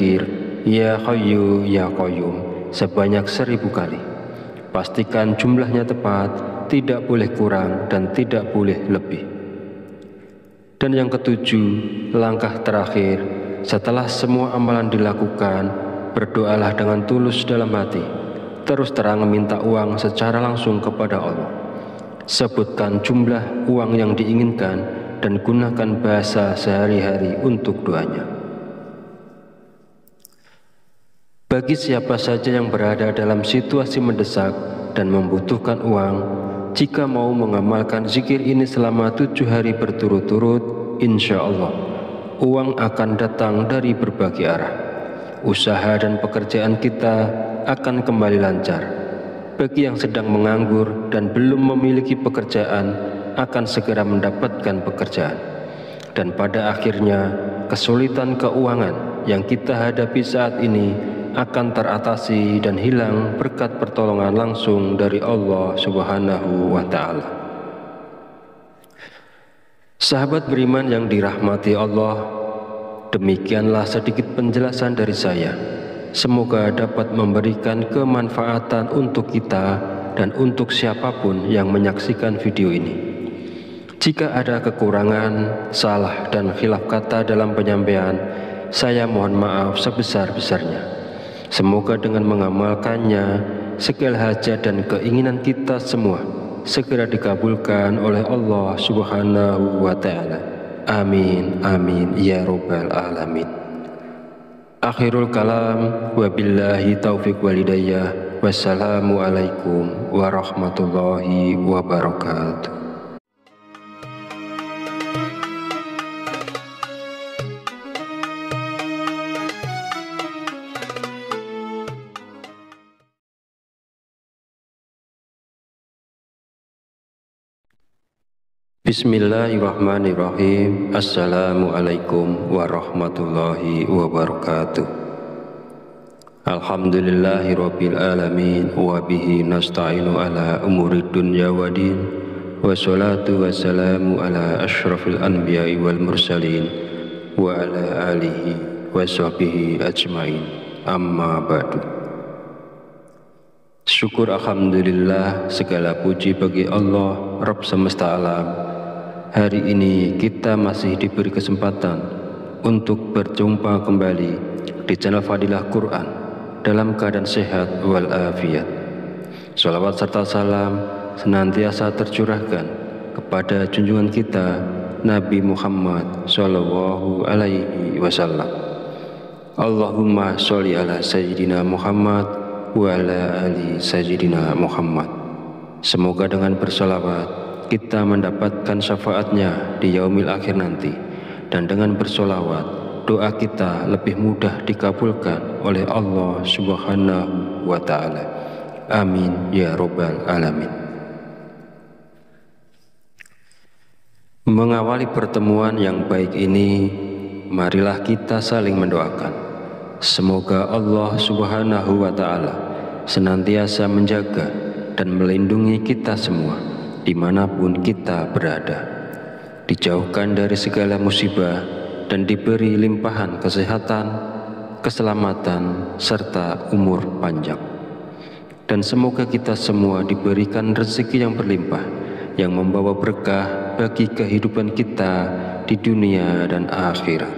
berzikir Ya Hayyu Ya Qayyum sebanyak 1000 kali. Pastikan jumlahnya tepat, tidak boleh kurang dan tidak boleh lebih. Dan yang ketujuh, langkah terakhir, setelah semua amalan dilakukan, berdoalah dengan tulus dalam hati, terus terang minta uang secara langsung kepada Allah. Sebutkan jumlah uang yang diinginkan dan gunakan bahasa sehari-hari untuk doanya. Bagi siapa saja yang berada dalam situasi mendesak dan membutuhkan uang, jika mau mengamalkan zikir ini selama 7 hari berturut-turut, insya Allah uang akan datang dari berbagai arah. Usaha dan pekerjaan kita akan kembali lancar. Bagi yang sedang menganggur dan belum memiliki pekerjaan, akan segera mendapatkan pekerjaan. Dan pada akhirnya, kesulitan keuangan yang kita hadapi saat ini akan teratasi dan hilang berkat pertolongan langsung dari Allah Subhanahu wa Ta'ala. Sahabat beriman yang dirahmati Allah, demikianlah sedikit penjelasan dari saya. Semoga dapat memberikan kemanfaatan untuk kita dan untuk siapapun yang menyaksikan video ini. Jika ada kekurangan, salah dan khilaf kata dalam penyampaian, saya mohon maaf sebesar-besarnya. Semoga dengan mengamalkannya, segala hajat dan keinginan kita semua segera dikabulkan oleh Allah Subhanahu wa Ta'ala. Amin, amin, ya Rabbal Alamin. Akhirul kalam, wabillahi taufiq walidayah. Wassalamualaikum warahmatullahi wabarakatuh. Bismillahirrahmanirrahim. Assalamualaikum warahmatullahi wabarakatuh. Alhamdulillahirabbil alamin wa bihi nasta'inu ala umuri dunya waddin. Wassalatu wassalamu ala asyrafil anbiya'i wal mursalin wa ala alihi wa sahbihi ajmain. Amma ba'du. Syukur alhamdulillah, segala puji bagi Allah Rabb semesta alam. Hari ini kita masih diberi kesempatan untuk berjumpa kembali di channel Fadilah Quran dalam keadaan sehat walafiat. Salawat serta salam senantiasa tercurahkan kepada junjungan kita Nabi Muhammad Sallallahu Alaihi Wasallam. Allahumma sholli ala Sayyidina Muhammad wa ala ali Sayyidina Muhammad. Semoga dengan bersolawat kita mendapatkan syafaatnya di yaumil akhir nanti, dan dengan bersolawat doa kita lebih mudah dikabulkan oleh Allah Subhanahu wa Ta'ala. Amin ya Rabbal Alamin. Mengawali pertemuan yang baik ini, marilah kita saling mendoakan. Semoga Allah Subhanahu wa Ta'ala senantiasa menjaga dan melindungi kita semua dimanapun kita berada, dijauhkan dari segala musibah dan diberi limpahan kesehatan, keselamatan, serta umur panjang. Dan semoga kita semua diberikan rezeki yang berlimpah, yang membawa berkah bagi kehidupan kita di dunia dan akhirat.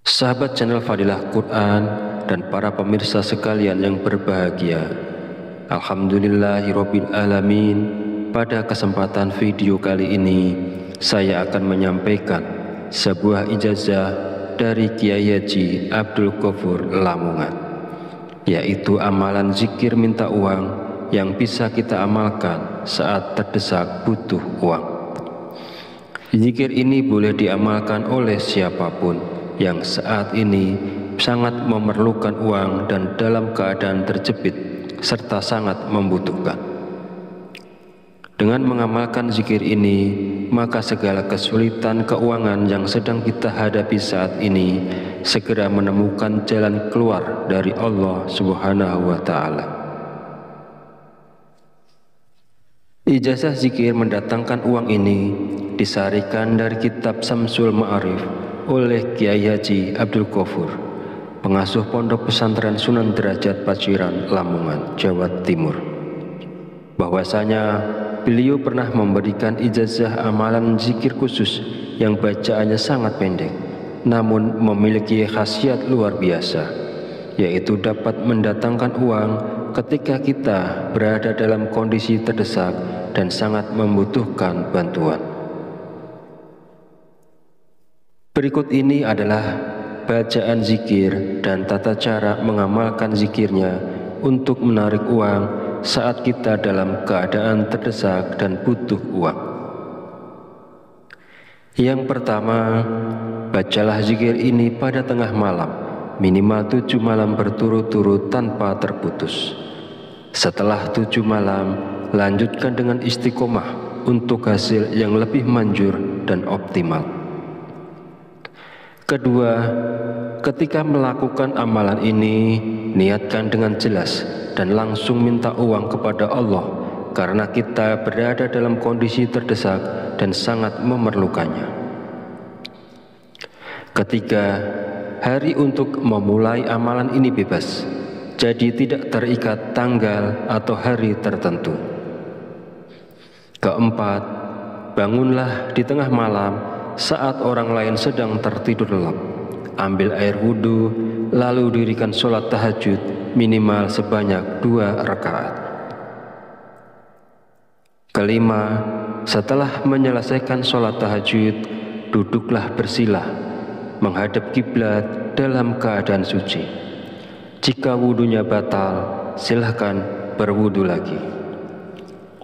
Sahabat channel Fadilah Quran dan para pemirsa sekalian yang berbahagia, alhamdulillahirabbil alamin. Pada kesempatan video kali ini saya akan menyampaikan sebuah ijazah dari Kiai Haji Abdul Ghafur Lamongan, yaitu amalan zikir minta uang yang bisa kita amalkan saat terdesak butuh uang. Zikir ini boleh diamalkan oleh siapapun yang saat ini sangat memerlukan uang dan dalam keadaan terjepit serta sangat membutuhkan. Dengan mengamalkan zikir ini, maka segala kesulitan keuangan yang sedang kita hadapi saat ini segera menemukan jalan keluar dari Allah Subhanahu wa Ta'ala. Ijazah zikir mendatangkan uang ini disarikan dari kitab Samsul Ma'arif oleh Kiai Haji Abdul Ghafur, pengasuh Pondok Pesantren Sunan Derajat Paciran, Lamongan, Jawa Timur, bahwasanya beliau pernah memberikan ijazah amalan zikir khusus yang bacaannya sangat pendek, namun memiliki khasiat luar biasa, yaitu dapat mendatangkan uang ketika kita berada dalam kondisi terdesak dan sangat membutuhkan bantuan. Berikut ini adalah bacaan zikir dan tata cara mengamalkan zikirnya untuk menarik uang saat kita dalam keadaan terdesak dan butuh uang. Yang pertama, bacalah zikir ini pada tengah malam, minimal 7 malam berturut-turut tanpa terputus. Setelah 7 malam, lanjutkan dengan istiqomah untuk hasil yang lebih manjur dan optimal. Kedua, ketika melakukan amalan ini, niatkan dengan jelas dan langsung minta uang kepada Allah karena kita berada dalam kondisi terdesak dan sangat memerlukannya. Ketiga, hari untuk memulai amalan ini bebas, jadi tidak terikat tanggal atau hari tertentu. Keempat, bangunlah di tengah malam saat orang lain sedang tertidur lelap. Ambil air wudhu, lalu dirikan sholat tahajud minimal sebanyak 2 rakaat. Kelima, setelah menyelesaikan sholat tahajud, duduklah bersilah, menghadap kiblat dalam keadaan suci. Jika wudhunya batal, silahkan berwudhu lagi.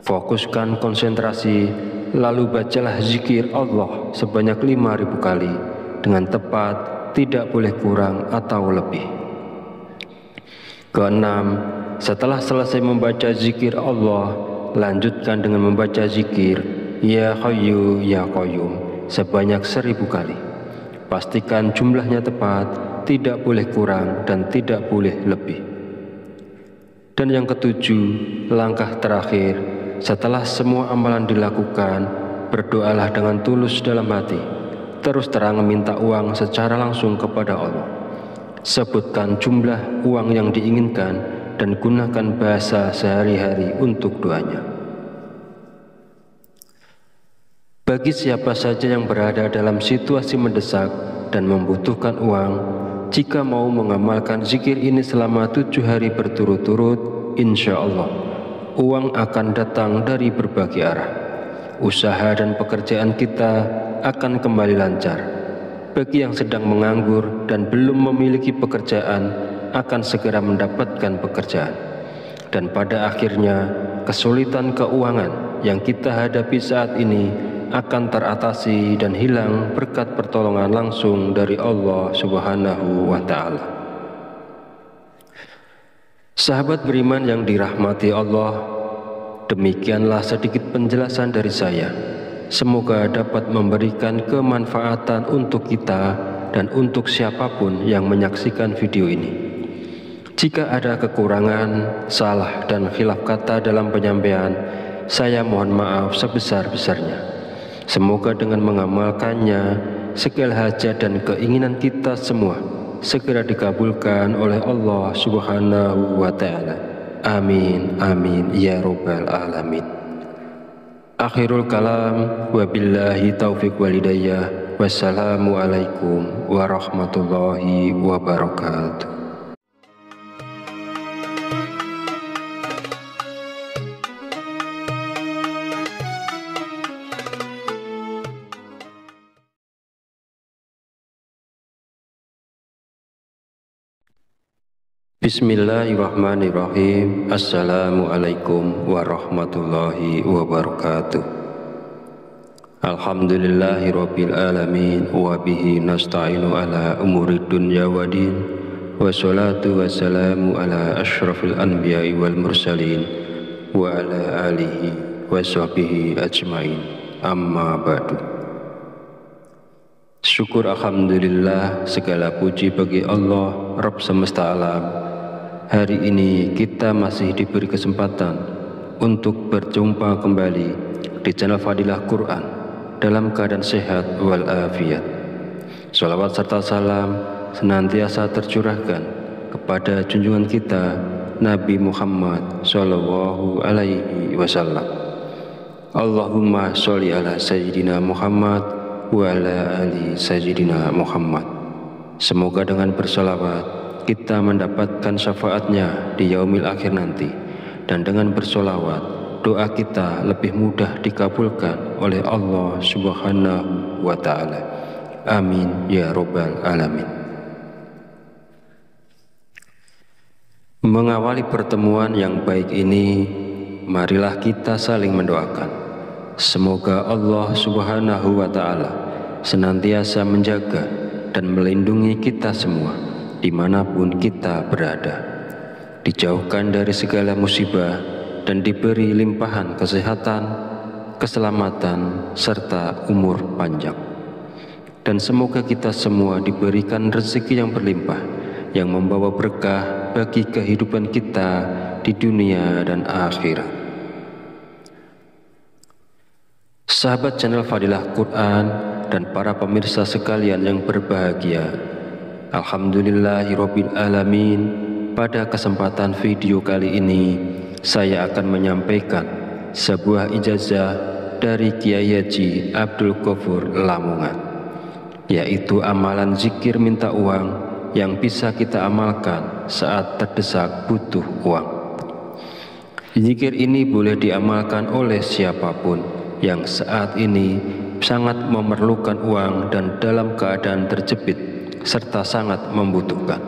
Fokuskan konsentrasi, lalu bacalah zikir Allah sebanyak 5.000 kali dengan tepat, tidak boleh kurang atau lebih. Keenam, setelah selesai membaca zikir Allah, lanjutkan dengan membaca zikir Ya Hayyu Ya Qayyum sebanyak 1.000 kali. Pastikan jumlahnya tepat, tidak boleh kurang dan tidak boleh lebih. Dan yang ketujuh, langkah terakhir, setelah semua amalan dilakukan, berdoalah dengan tulus dalam hati, terus terang meminta uang secara langsung kepada Allah. Sebutkan jumlah uang yang diinginkan dan gunakan bahasa sehari-hari untuk doanya. Bagi siapa saja yang berada dalam situasi mendesak dan membutuhkan uang, jika mau mengamalkan zikir ini selama 7 hari berturut-turut, insya Allah uang akan datang dari berbagai arah. Usaha dan pekerjaan kita akan kembali lancar. Bagi yang sedang menganggur dan belum memiliki pekerjaan, akan segera mendapatkan pekerjaan. Dan pada akhirnya, kesulitan keuangan yang kita hadapi saat ini akan teratasi dan hilang berkat pertolongan langsung dari Allah Subhanahu wa Ta'ala. Sahabat beriman yang dirahmati Allah, demikianlah sedikit penjelasan dari saya. Semoga dapat memberikan kemanfaatan untuk kita dan untuk siapapun yang menyaksikan video ini. Jika ada kekurangan, salah dan khilaf kata dalam penyampaian, saya mohon maaf sebesar-besarnya. Semoga dengan mengamalkannya, segala hajat dan keinginan kita semua segera dikabulkan oleh Allah Subhanahu wa Ta'ala. Amin, amin, ya Rabbal Alamin. Akhirul kalam, wabillahi taufiq walidayah. Wassalamualaikum warahmatullahi wabarakatuh. Bismillahirrahmanirrahim. Assalamualaikum warahmatullahi wabarakatuh. Alhamdulillahirabbil alamin wa bihi nasta'inu ala umurid dunya waddin. Wassalatu wassalamu ala asyrafil anbiya'i wal mursalin wa ala alihi wa sahbihi ajmain. Amma ba'du. Syukur alhamdulillah, segala puji bagi Allah Rabb semesta alam. Hari ini kita masih diberi kesempatan untuk berjumpa kembali di channel Fadilah Quran dalam keadaan sehat walafiat. Sholawat serta salam senantiasa tercurahkan kepada junjungan kita Nabi Muhammad Sallallahu Alaihi Wasallam. Allahumma sholli ala Sayyidina Muhammad wa ala ali Sayyidina Muhammad. Semoga dengan bersolawat kita mendapatkan syafaatnya di yaumil akhir nanti, dan dengan bersolawat doa kita lebih mudah dikabulkan oleh Allah Subhanahu wa Ta'ala. Amin ya Rabbal Alamin. Mengawali pertemuan yang baik ini, marilah kita saling mendoakan. Semoga Allah Subhanahu wa Ta'ala senantiasa menjaga dan melindungi kita semua dimanapun kita berada, dijauhkan dari segala musibah dan diberi limpahan kesehatan, keselamatan, serta umur panjang. Dan semoga kita semua diberikan rezeki yang berlimpah, yang membawa berkah bagi kehidupan kita di dunia dan akhirat. Sahabat channel Fadilah Quran dan para pemirsa sekalian yang berbahagia, Alhamdulillahirabbil alamin. Pada kesempatan video kali ini saya akan menyampaikan sebuah ijazah dari Kiai Haji Abdul Ghafur Lamongan, yaitu amalan zikir minta uang yang bisa kita amalkan saat terdesak butuh uang. Zikir ini boleh diamalkan oleh siapapun yang saat ini sangat memerlukan uang dan dalam keadaan terjepit serta sangat membutuhkan.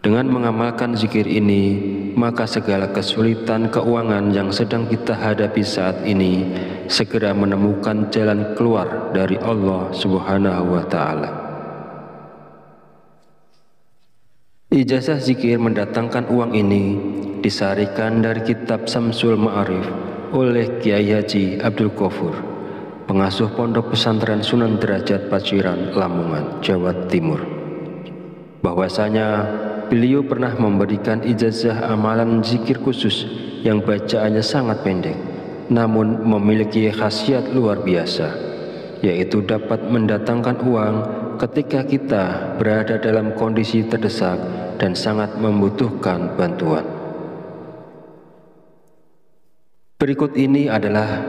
Dengan mengamalkan zikir ini, maka segala kesulitan keuangan yang sedang kita hadapi saat ini segera menemukan jalan keluar dari Allah Subhanahu wa Ta'ala. Ijazah zikir mendatangkan uang ini disarikan dari kitab Samsul Ma'arif oleh Kiai Haji Abdul Ghafur, pengasuh Pondok Pesantren Sunan Derajat Paciran, Lamongan, Jawa Timur. Bahwasanya beliau pernah memberikan ijazah amalan zikir khusus yang bacaannya sangat pendek, namun memiliki khasiat luar biasa, yaitu dapat mendatangkan uang ketika kita berada dalam kondisi terdesak dan sangat membutuhkan bantuan. Berikut ini adalah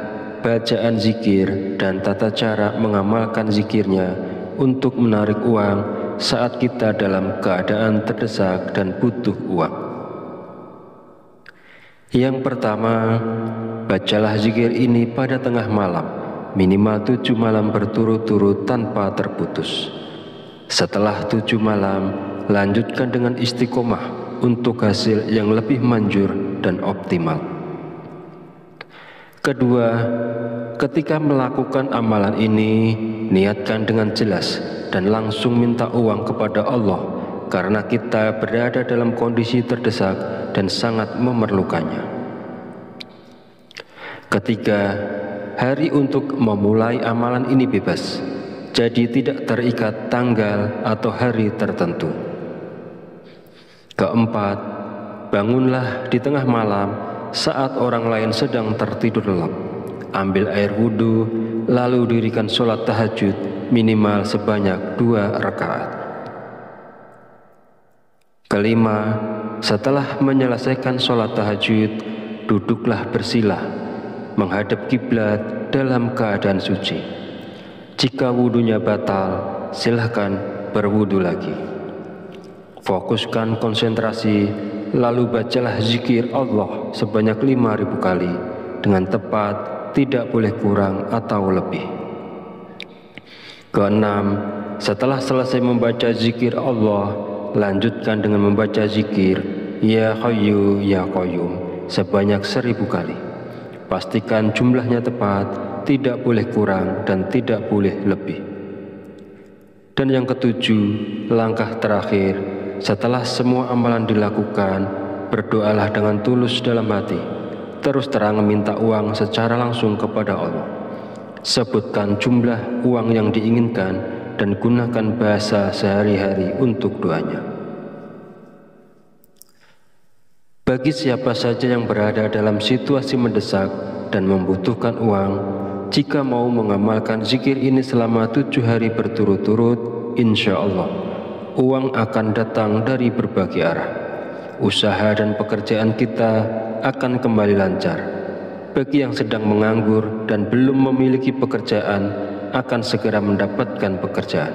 bacaan zikir dan tata cara mengamalkan zikirnya untuk menarik uang saat kita dalam keadaan terdesak dan butuh uang. Yang pertama, bacalah zikir ini pada tengah malam, minimal 7 malam berturut-turut tanpa terputus. Setelah 7 malam, lanjutkan dengan istiqomah untuk hasil yang lebih manjur dan optimal. Kedua, ketika melakukan amalan ini, niatkan dengan jelas dan langsung minta uang kepada Allah, karena kita berada dalam kondisi terdesak dan sangat memerlukannya. Ketiga, hari untuk memulai amalan ini bebas, jadi tidak terikat tanggal atau hari tertentu. Keempat, bangunlah di tengah malam saat orang lain sedang tertidur lelap. Ambil air wudhu, lalu dirikan sholat tahajud minimal sebanyak 2 rakaat. Kelima, setelah menyelesaikan sholat tahajud, duduklah bersilah, menghadap kiblat dalam keadaan suci. Jika wudhunya batal, silahkan berwudhu lagi. Fokuskan konsentrasi, lalu bacalah zikir Allah sebanyak 5.000 kali dengan tepat, tidak boleh kurang atau lebih. Keenam, setelah selesai membaca zikir Allah, lanjutkan dengan membaca zikir Ya Hayyu Ya Qayyum sebanyak 1.000 kali. Pastikan jumlahnya tepat, tidak boleh kurang dan tidak boleh lebih. Dan yang ketujuh, langkah terakhir, setelah semua amalan dilakukan, berdoalah dengan tulus dalam hati. Terus terang meminta uang secara langsung kepada Allah. Sebutkan jumlah uang yang diinginkan dan gunakan bahasa sehari-hari untuk doanya. Bagi siapa saja yang berada dalam situasi mendesak dan membutuhkan uang, jika mau mengamalkan zikir ini selama 7 hari berturut-turut, insya Allah uang akan datang dari berbagai arah. Usaha dan pekerjaan kita akan kembali lancar. Bagi yang sedang menganggur dan belum memiliki pekerjaan, akan segera mendapatkan pekerjaan.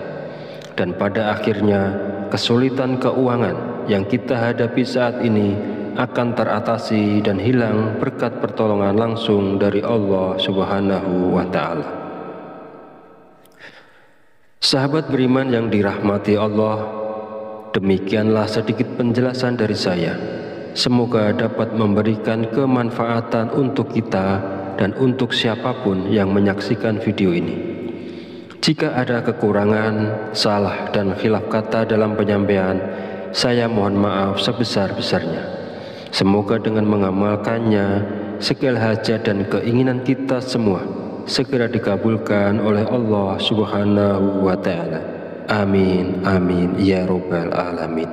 Dan pada akhirnya, kesulitan keuangan yang kita hadapi saat ini akan teratasi dan hilang berkat pertolongan langsung dari Allah Subhanahu wa Ta'ala. Sahabat beriman yang dirahmati Allah, demikianlah sedikit penjelasan dari saya. Semoga dapat memberikan kemanfaatan untuk kita dan untuk siapapun yang menyaksikan video ini. Jika ada kekurangan, salah dan khilaf kata dalam penyampaian, saya mohon maaf sebesar-besarnya. Semoga dengan mengamalkannya, segala hajat dan keinginan kita semua segera dikabulkan oleh Allah Subhanahu wa Ta'ala. Amin, amin, ya Rabbal Alamin.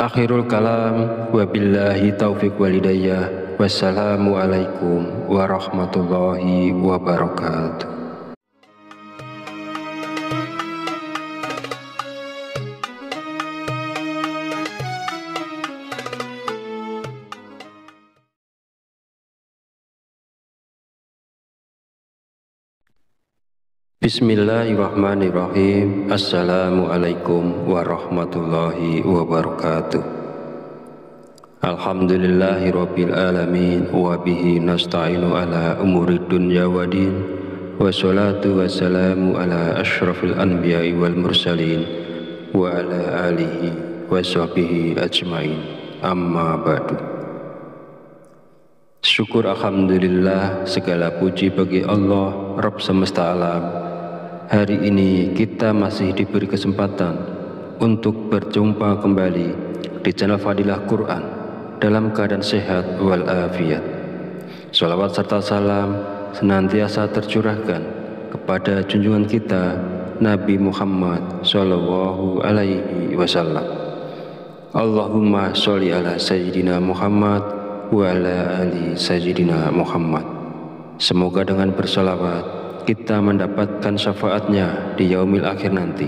Akhirul kalam, wabillahi taufiq walidayah. Wassalamualaikum warahmatullahi wabarakatuh. Bismillahirrahmanirrahim. Assalamualaikum warahmatullahi wabarakatuh. Alhamdulillahirabbil alamin wa bihi nasta'inu ala umuri dunya waddin. Wassalatu wassalamu ala asyrafil anbiya'i wal mursalin wa ala alihi wa sahbihi ajmain. Amma ba'du. Syukur alhamdulillah, segala puji bagi Allah Rabb semesta alam. Hari ini kita masih diberi kesempatan untuk berjumpa kembali di channel Fadilah Quran dalam keadaan sehat walafiat. Shalawat serta salam senantiasa tercurahkan kepada junjungan kita Nabi Muhammad Sallallahu Alaihi Wasallam. Allahumma sholli ala Sayyidina Muhammad wa ala ali Sayyidina Muhammad. Semoga dengan bersolawat kita mendapatkan syafaatnya di yaumil akhir nanti,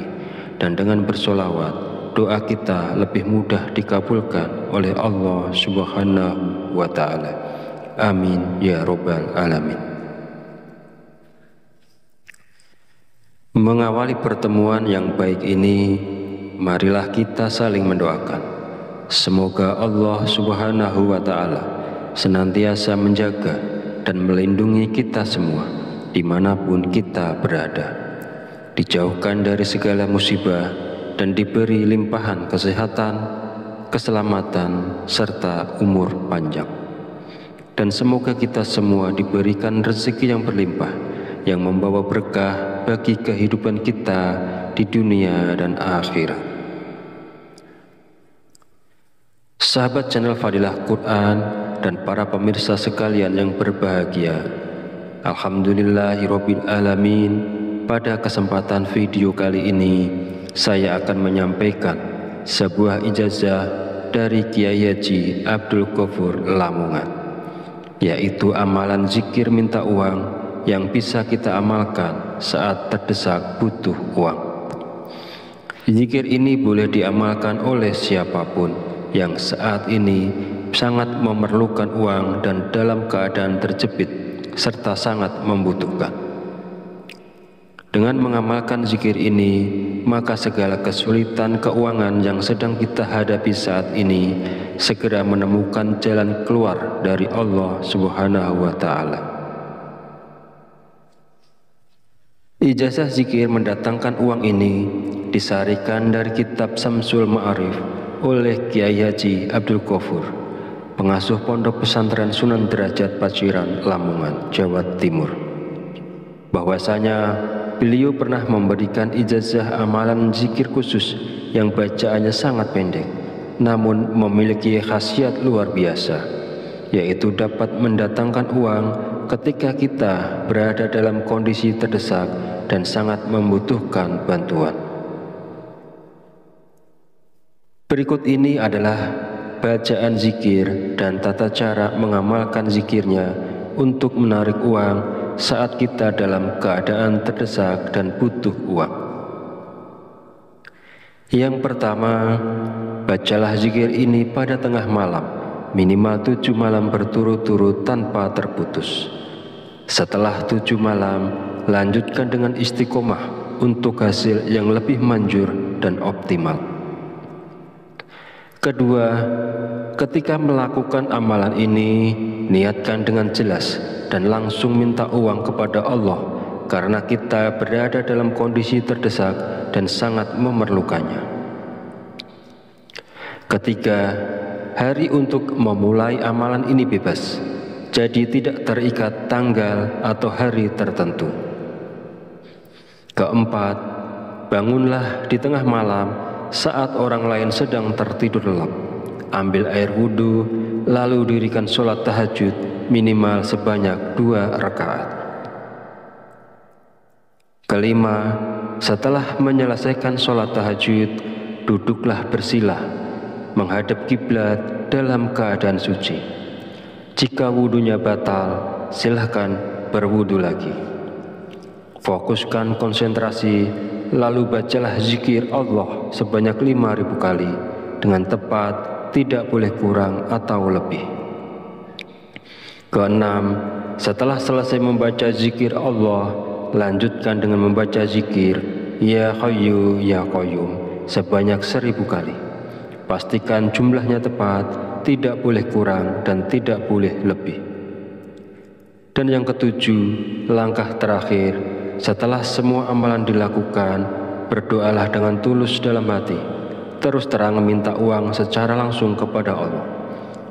dan dengan bersolawat doa kita lebih mudah dikabulkan oleh Allah Subhanahu wa Ta'ala. Amin ya Rabbal Alamin. Mengawali pertemuan yang baik ini, marilah kita saling mendoakan. Semoga Allah Subhanahu wa Ta'ala senantiasa menjaga dan melindungi kita semua dimanapun kita berada, dijauhkan dari segala musibah dan diberi limpahan kesehatan, keselamatan, serta umur panjang. Dan semoga kita semua diberikan rezeki yang berlimpah, yang membawa berkah bagi kehidupan kita di dunia dan akhirat. Sahabat channel Fadilah Quran dan para pemirsa sekalian yang berbahagia, alhamdulillahirabbil alamin. Pada kesempatan video kali ini, saya akan menyampaikan sebuah ijazah dari Kiai Haji Abdul Ghafur Lamongan, yaitu amalan zikir minta uang yang bisa kita amalkan saat terdesak butuh uang. Zikir ini boleh diamalkan oleh siapapun yang saat ini sangat memerlukan uang dan dalam keadaan terjepit serta sangat membutuhkan. Dengan mengamalkan zikir ini, maka segala kesulitan keuangan yang sedang kita hadapi saat ini segera menemukan jalan keluar dari Allah Subhanahu wa Ta'ala. Ijazah zikir mendatangkan uang ini disarikan dari kitab Samsul Ma'arif oleh Kiai Haji Abdul Ghafur, pengasuh Pondok Pesantren Sunan Derajat Paciran, Lamongan, Jawa Timur. Bahwasanya beliau pernah memberikan ijazah amalan zikir khusus yang bacaannya sangat pendek, namun memiliki khasiat luar biasa, yaitu dapat mendatangkan uang ketika kita berada dalam kondisi terdesak dan sangat membutuhkan bantuan. Berikut ini adalah bacaan zikir dan tata cara mengamalkan zikirnya untuk menarik uang saat kita dalam keadaan terdesak dan butuh uang. Yang pertama, bacalah zikir ini pada tengah malam, minimal 7 malam berturut-turut tanpa terputus. Setelah 7 malam, lanjutkan dengan istiqomah untuk hasil yang lebih manjur dan optimal. Kedua, ketika melakukan amalan ini, niatkan dengan jelas dan langsung minta uang kepada Allah karena kita berada dalam kondisi terdesak dan sangat memerlukannya. Ketiga, hari untuk memulai amalan ini bebas, jadi tidak terikat tanggal atau hari tertentu. Keempat, bangunlah di tengah malam saat orang lain sedang tertidur lelap. Ambil air wudhu, lalu dirikan sholat tahajud minimal sebanyak 2 rakaat. Kelima, setelah menyelesaikan sholat tahajud, duduklah bersila, menghadap kiblat dalam keadaan suci. Jika wudhunya batal, silahkan berwudhu lagi. Fokuskan konsentrasi, lalu bacalah zikir Allah sebanyak 5.000 kali dengan tepat, tidak boleh kurang atau lebih. Keenam, setelah selesai membaca zikir Allah, lanjutkan dengan membaca zikir Ya Hayyu Ya Qayyum sebanyak 1.000 kali. Pastikan jumlahnya tepat, tidak boleh kurang dan tidak boleh lebih. Dan yang ketujuh, langkah terakhir, setelah semua amalan dilakukan, berdoalah dengan tulus dalam hati, terus terang minta uang secara langsung kepada Allah.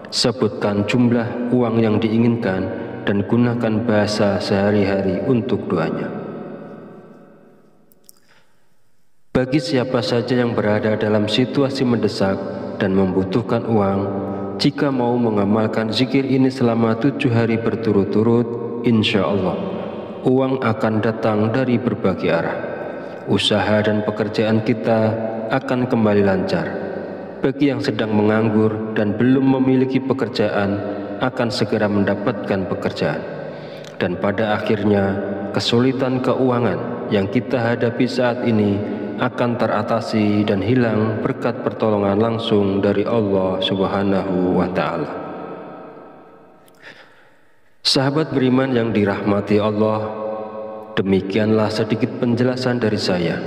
Sebutkan jumlah uang yang diinginkan dan gunakan bahasa sehari-hari untuk doanya. Bagi siapa saja yang berada dalam situasi mendesak dan membutuhkan uang, jika mau mengamalkan zikir ini selama 7 hari berturut-turut, insya Allah uang akan datang dari berbagai arah. Usaha dan pekerjaan kita akan kembali lancar. Bagi yang sedang menganggur dan belum memiliki pekerjaan, akan segera mendapatkan pekerjaan. Dan pada akhirnya, kesulitan keuangan yang kita hadapi saat ini akan teratasi dan hilang berkat pertolongan langsung dari Allah Subhanahu wa Ta'ala. Sahabat beriman yang dirahmati Allah, demikianlah sedikit penjelasan dari saya.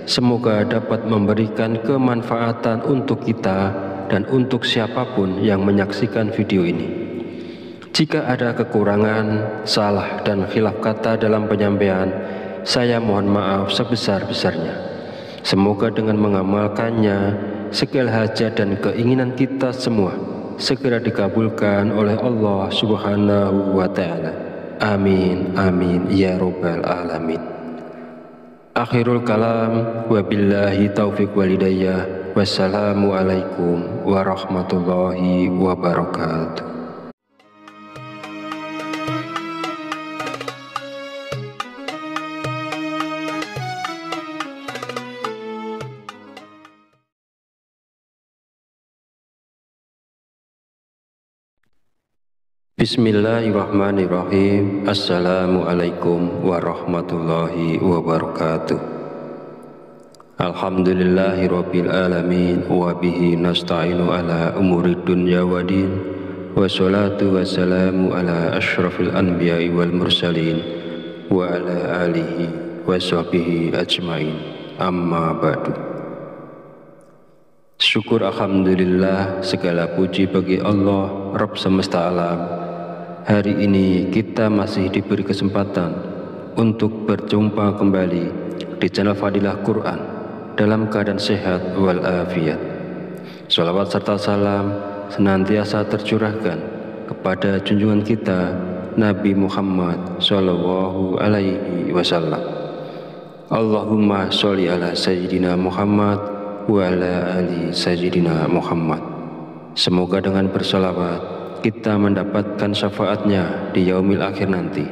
Semoga dapat memberikan kemanfaatan untuk kita dan untuk siapapun yang menyaksikan video ini. Jika ada kekurangan, salah dan khilaf kata dalam penyampaian, saya mohon maaf sebesar-besarnya. Semoga dengan mengamalkannya, segala hajat dan keinginan kita semua segera dikabulkan oleh Allah Subhanahu wa Ta'ala. Amin, amin, ya Rabbal Alamin. Akhirul kalam, wabillahi taufiq walidayah. Wassalamualaikum warahmatullahi wabarakatuh. Bismillahirrahmanirrahim. Assalamualaikum warahmatullahi wabarakatuh. Alhamdulillahirabbil alamin wa bihi nasta'inu ala umuri dunya waddin. Wassalatu wassalamu ala asyrafil anbiya'i wal mursalin wa ala alihi wa sahbihi ajmain. Amma ba'du. Syukur alhamdulillah, segala puji bagi Allah Rabb semesta alam. Hari ini kita masih diberi kesempatan untuk berjumpa kembali di channel Fadilah Quran dalam keadaan sehat walafiat. Salawat serta salam senantiasa tercurahkan kepada junjungan kita Nabi Muhammad Sallallahu Alaihi Wasallam. Allahumma sholli ala Sayyidina Muhammad wa ala ali Sayyidina Muhammad. Semoga dengan bersolawat kita mendapatkan syafaatnya di yaumil akhir nanti,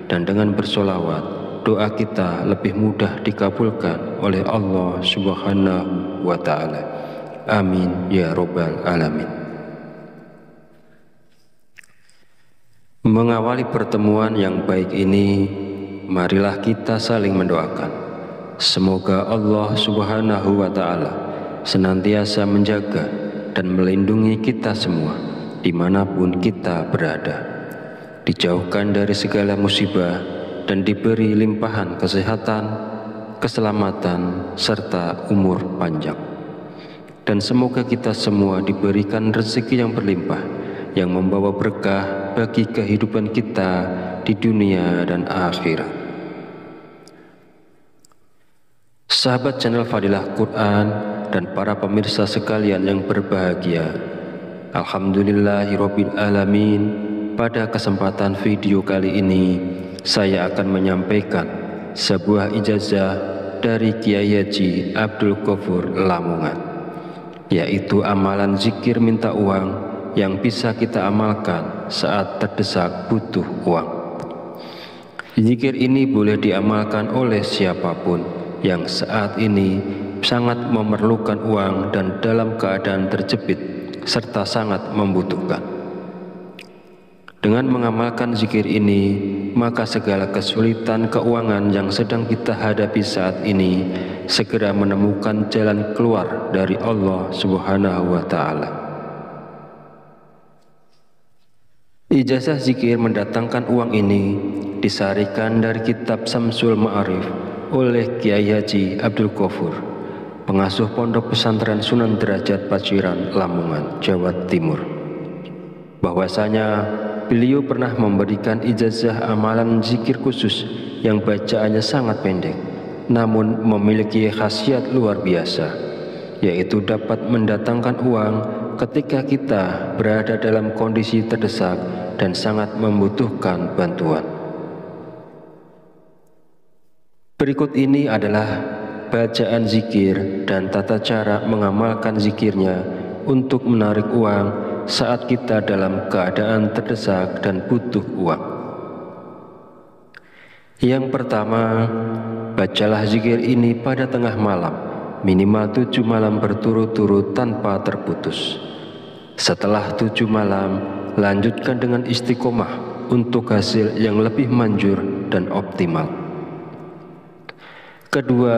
dan dengan bersolawat doa kita lebih mudah dikabulkan oleh Allah Subhanahu wa Ta'ala. Amin ya Rabbal Alamin. Mengawali pertemuan yang baik ini, marilah kita saling mendoakan. Semoga Allah Subhanahu wa Ta'ala senantiasa menjaga dan melindungi kita semua dimanapun kita berada, dijauhkan dari segala musibah dan diberi limpahan kesehatan, keselamatan, serta umur panjang. Dan semoga kita semua diberikan rezeki yang berlimpah, yang membawa berkah bagi kehidupan kita di dunia dan akhirat. Sahabat channel Fadilah Quran dan para pemirsa sekalian yang berbahagia, Alhamdulillahirabbil alamin. Pada kesempatan video kali ini saya akan menyampaikan sebuah ijazah dari Kiai Haji Abdul Ghafur Lamongan, yaitu amalan zikir minta uang yang bisa kita amalkan saat terdesak butuh uang. Zikir ini boleh diamalkan oleh siapapun yang saat ini sangat memerlukan uang dan dalam keadaan terjepit serta sangat membutuhkan. Dengan mengamalkan zikir ini, maka segala kesulitan keuangan yang sedang kita hadapi saat ini segera menemukan jalan keluar dari Allah Subhanahu wa Ta'ala. Ijazah zikir mendatangkan uang ini disarikan dari kitab Samsul Ma'arif oleh Kiai Haji Abdul Ghafur, pengasuh Pondok Pesantren Sunan Derajat Paciran, Lamongan, Jawa Timur. Bahwasanya beliau pernah memberikan ijazah amalan zikir khusus yang bacaannya sangat pendek, namun memiliki khasiat luar biasa, yaitu dapat mendatangkan uang ketika kita berada dalam kondisi terdesak dan sangat membutuhkan bantuan. Berikut ini adalah bacaan zikir dan tata cara mengamalkan zikirnya untuk menarik uang saat kita dalam keadaan terdesak dan butuh uang. Yang pertama, bacalah zikir ini pada tengah malam, minimal 7 malam berturut-turut tanpa terputus. Setelah 7 malam, lanjutkan dengan istiqomah untuk hasil yang lebih manjur dan optimal. Kedua,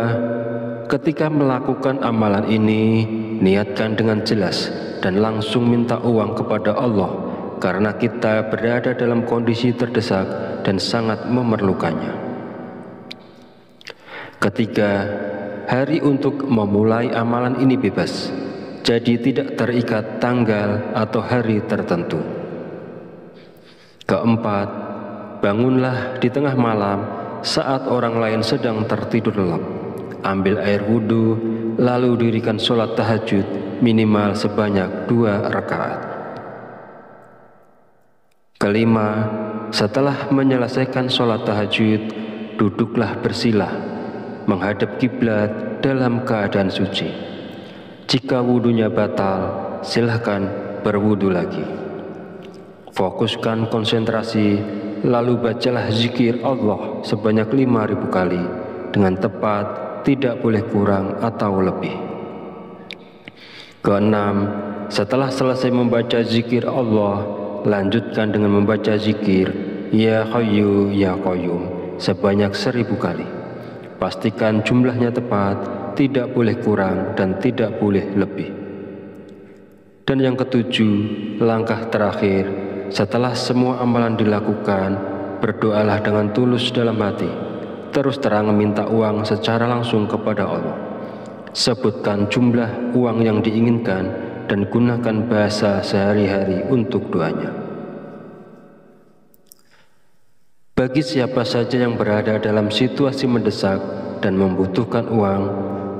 ketika melakukan amalan ini, niatkan dengan jelas dan langsung minta uang kepada Allah karena kita berada dalam kondisi terdesak dan sangat memerlukannya. Ketiga, hari untuk memulai amalan ini bebas, jadi tidak terikat tanggal atau hari tertentu. Keempat, bangunlah di tengah malam saat orang lain sedang tertidur lelap. Ambil air wudhu, lalu dirikan sholat tahajud minimal sebanyak 2 rakaat. Kelima, setelah menyelesaikan sholat tahajud, duduklah bersilah menghadap kiblat dalam keadaan suci. Jika wudhunya batal, silahkan berwudhu lagi. Fokuskan konsentrasi, lalu bacalah zikir Allah sebanyak 5.000 kali dengan tepat, tidak boleh kurang atau lebih. Keenam, setelah selesai membaca zikir Allah, lanjutkan dengan membaca zikir Ya Hayyu Ya Qayyum sebanyak 1.000 kali. Pastikan jumlahnya tepat, tidak boleh kurang dan tidak boleh lebih. Dan yang ketujuh, langkah terakhir, setelah semua amalan dilakukan, berdoalah dengan tulus dalam hati, terus terang meminta uang secara langsung kepada Allah. Sebutkan jumlah uang yang diinginkan dan gunakan bahasa sehari-hari untuk doanya. Bagi siapa saja yang berada dalam situasi mendesak dan membutuhkan uang,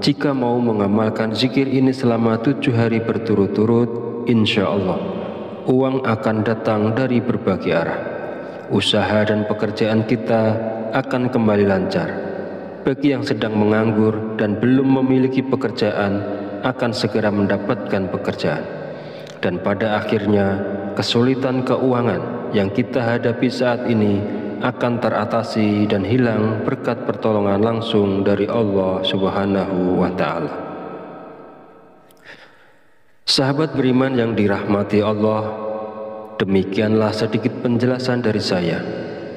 jika mau mengamalkan zikir ini selama 7 hari berturut-turut, insya Allah uang akan datang dari berbagai arah. Usaha dan pekerjaan kita akan kembali lancar. Bagi yang sedang menganggur dan belum memiliki pekerjaan, akan segera mendapatkan pekerjaan. Dan pada akhirnya, kesulitan keuangan yang kita hadapi saat ini akan teratasi dan hilang berkat pertolongan langsung dari Allah Subhanahu wa Ta'ala. Sahabat beriman yang dirahmati Allah, Demikianlah sedikit penjelasan dari saya.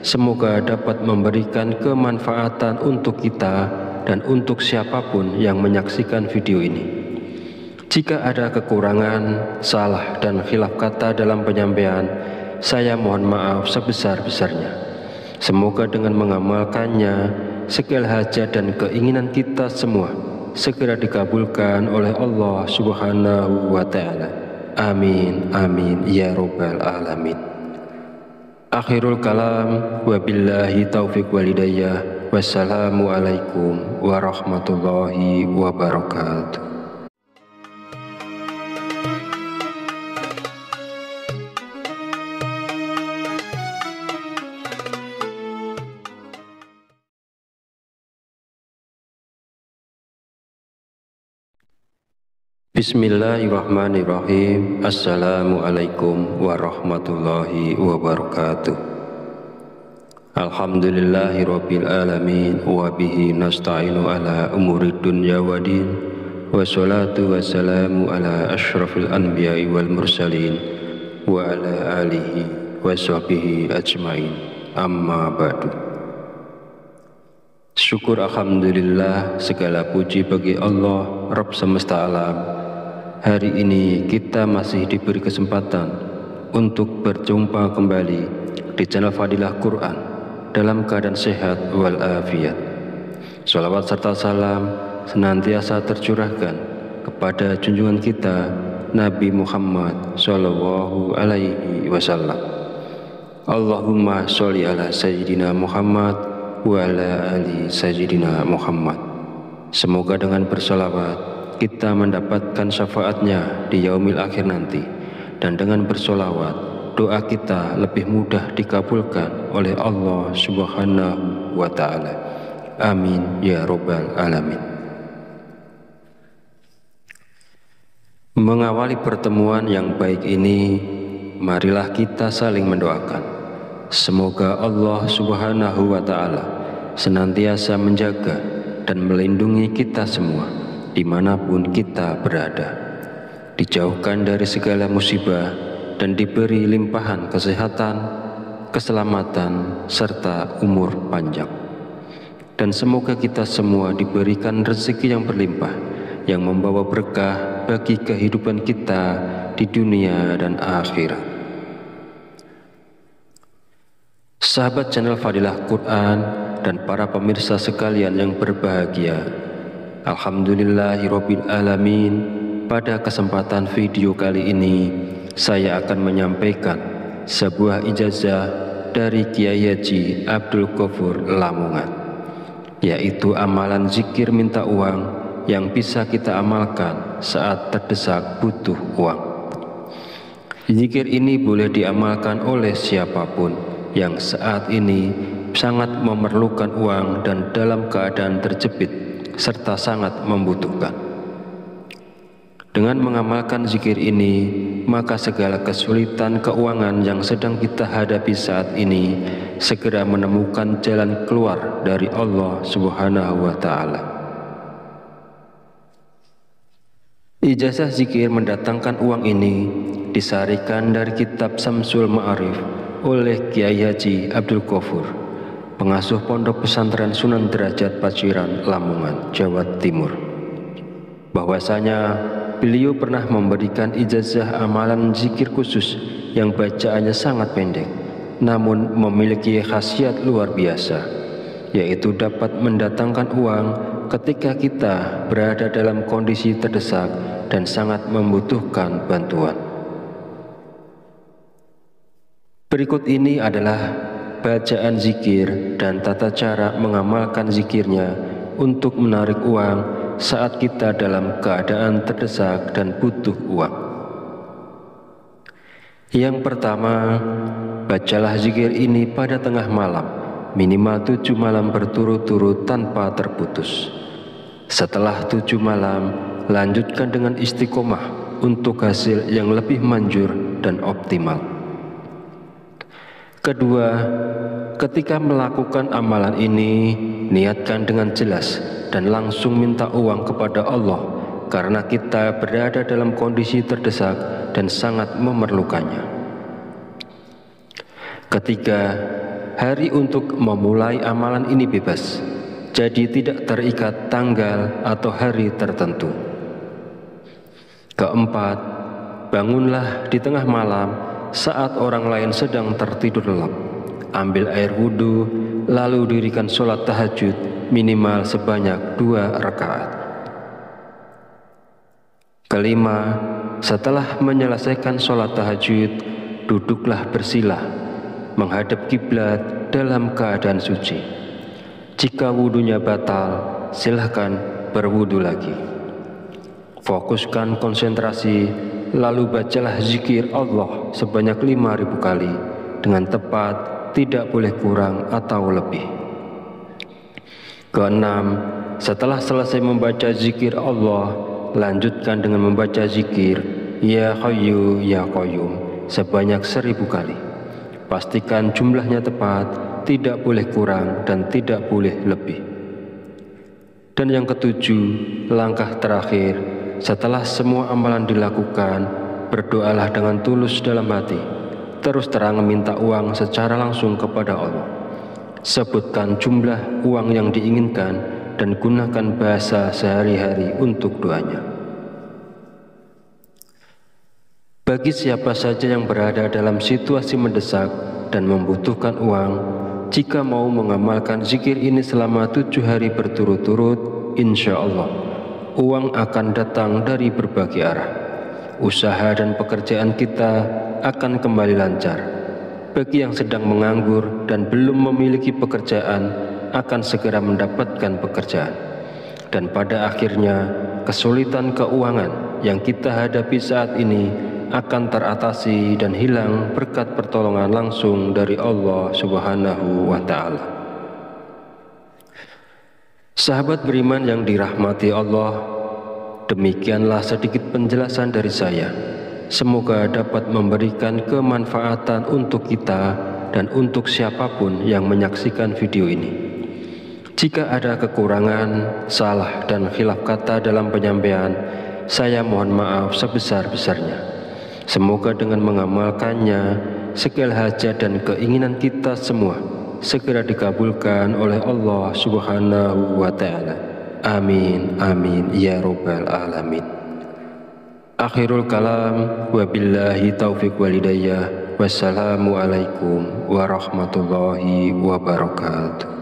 Semoga dapat memberikan kemanfaatan untuk kita dan untuk siapapun yang menyaksikan video ini. Jika ada kekurangan, salah dan khilaf kata dalam penyampaian, saya mohon maaf sebesar-besarnya. Semoga dengan mengamalkannya, segala hajat dan keinginan kita semua segera dikabulkan oleh Allah Subhanahu wa Ta'ala. Amin, amin, ya Rabbal Alamin. Akhirul kalam, wabillahi taufiq walidayah, wassalamualaikum warahmatullahi wabarakatuh. Bismillahirrahmanirrahim. Assalamualaikum warahmatullahi wabarakatuh. Alhamdulillahirabbil alamin wa bihi nasta'inu ala umurid dunya waddin. Wassalatu wassalamu ala asyrafil anbiya'i wal mursalin wa ala alihi wa sahbihi ajmain. Amma ba'du. Syukur alhamdulillah, segala puji bagi Allah Rabb semesta alam. Hari ini kita masih diberi kesempatan untuk berjumpa kembali di channel Fadilah Quran dalam keadaan sehat walafiat. Shalawat serta salam senantiasa tercurahkan kepada junjungan kita Nabi Muhammad Sallallahu Alaihi Wasallam. Allahumma sholli ala Sayyidina Muhammad wa ala ali Sayyidina Muhammad. Semoga dengan bersolawat kita mendapatkan syafaatnya di yaumil akhir nanti, dan dengan bersolawat doa kita lebih mudah dikabulkan oleh Allah Subhanahu wa Ta'ala. Amin ya Rabbal Alamin. Mengawali pertemuan yang baik ini, marilah kita saling mendoakan. Semoga Allah Subhanahu wa Ta'ala senantiasa menjaga dan melindungi kita semua dimanapun kita berada, dijauhkan dari segala musibah dan diberi limpahan kesehatan, keselamatan, serta umur panjang. Dan semoga kita semua diberikan rezeki yang berlimpah, yang membawa berkah bagi kehidupan kita di dunia dan akhirat. Sahabat channel Fadilah Quran dan para pemirsa sekalian yang berbahagia, alhamdulillahirabbil alamin. Pada kesempatan video kali ini saya akan menyampaikan sebuah ijazah dari Kiai Haji Abdul Ghafur Lamongan, yaitu amalan zikir minta uang yang bisa kita amalkan saat terdesak butuh uang. Zikir ini boleh diamalkan oleh siapapun yang saat ini sangat memerlukan uang dan dalam keadaan terjepit serta sangat membutuhkan. Dengan mengamalkan zikir ini, maka segala kesulitan keuangan yang sedang kita hadapi saat ini segera menemukan jalan keluar dari Allah Subhanahu wa Ta'ala. Ijazah zikir mendatangkan uang ini disarikan dari kitab Samsul Ma'arif oleh Kiai Haji Abdul Ghafur, pengasuh Pondok Pesantren Sunan Derajat Paciran, Lamongan, Jawa Timur, bahwasanya beliau pernah memberikan ijazah amalan zikir khusus yang bacaannya sangat pendek, namun memiliki khasiat luar biasa, yaitu dapat mendatangkan uang ketika kita berada dalam kondisi terdesak dan sangat membutuhkan bantuan. Berikut ini adalah bacaan zikir dan tata cara mengamalkan zikirnya untuk menarik uang saat kita dalam keadaan terdesak dan butuh uang. Yang pertama, bacalah zikir ini pada tengah malam, minimal 7 malam berturut-turut tanpa terputus. Setelah 7 malam, lanjutkan dengan istiqomah untuk hasil yang lebih manjur dan optimal. Kedua, ketika melakukan amalan ini, niatkan dengan jelas dan langsung minta uang kepada Allah, karena kita berada dalam kondisi terdesak dan sangat memerlukannya. Ketiga, hari untuk memulai amalan ini bebas, jadi tidak terikat tanggal atau hari tertentu. Keempat, bangunlah di tengah malam saat orang lain sedang tertidur lelap. Ambil air wudhu, lalu dirikan sholat tahajud minimal sebanyak 2 rakaat. Kelima, setelah menyelesaikan sholat tahajud, duduklah bersila, menghadap kiblat dalam keadaan suci. Jika wudhunya batal, silahkan berwudhu lagi. Fokuskan konsentrasi, lalu bacalah zikir Allah sebanyak 5.000 kali dengan tepat, tidak boleh kurang atau lebih. Keenam, setelah selesai membaca zikir Allah, lanjutkan dengan membaca zikir Ya Hayyu Ya Qayyum sebanyak 1.000 kali. Pastikan jumlahnya tepat, tidak boleh kurang dan tidak boleh lebih. Dan yang ketujuh, langkah terakhir, setelah semua amalan dilakukan, berdoalah dengan tulus dalam hati. Terus terang meminta uang secara langsung kepada Allah. Sebutkan jumlah uang yang diinginkan dan gunakan bahasa sehari-hari untuk doanya. Bagi siapa saja yang berada dalam situasi mendesak dan membutuhkan uang, jika mau mengamalkan zikir ini selama 7 hari berturut-turut, insya Allah uang akan datang dari berbagai arah. Usaha dan pekerjaan kita akan kembali lancar. Bagi yang sedang menganggur dan belum memiliki pekerjaan, akan segera mendapatkan pekerjaan. Dan pada akhirnya, kesulitan keuangan yang kita hadapi saat ini akan teratasi dan hilang berkat pertolongan langsung dari Allah Subhanahu wa Ta'ala. Sahabat beriman yang dirahmati Allah, demikianlah sedikit penjelasan dari saya. Semoga dapat memberikan kemanfaatan untuk kita dan untuk siapapun yang menyaksikan video ini. Jika ada kekurangan, salah dan khilaf kata dalam penyampaian, saya mohon maaf sebesar-besarnya. Semoga dengan mengamalkannya, segala hajat dan keinginan kita semua segera dikabulkan oleh Allah Subhanahu wa Ta'ala. Amin, amin, ya Rabbal Alamin. Akhirul kalam, wabillahi taufiq walhidayah. Wassalamualaikum warahmatullahi wabarakatuh.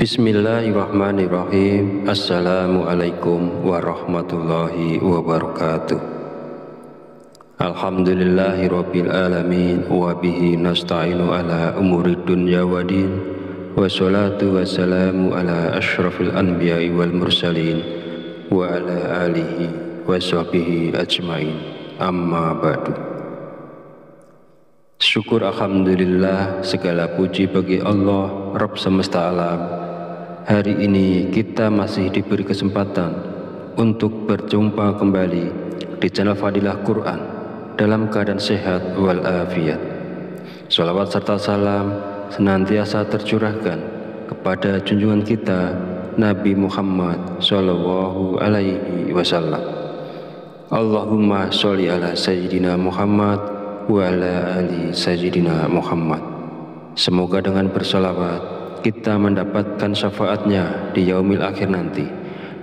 Bismillahirrahmanirrahim. Assalamualaikum warahmatullahi wabarakatuh. Alhamdulillahirabbil alamin wa bihi nasta'inu ala umuri dunya waddin. Wassalatu wassalamu ala asyrafil anbiya'i wal mursalin wa ala alihi wa sahbihi ajmain. Amma ba'du. Syukur alhamdulillah, segala puji bagi Allah Rabb semesta alam. Hari ini kita masih diberi kesempatan untuk berjumpa kembali di channel Fadilah Quran dalam keadaan sehat walafiat. Shalawat serta salam senantiasa tercurahkan kepada junjungan kita Nabi Muhammad Sallallahu Alaihi Wasallam. Allahumma sholli ala Sayyidina Muhammad wa ala ali Sayyidina Muhammad. Semoga dengan bersolawat kita mendapatkan syafaatnya di yaumil akhir nanti,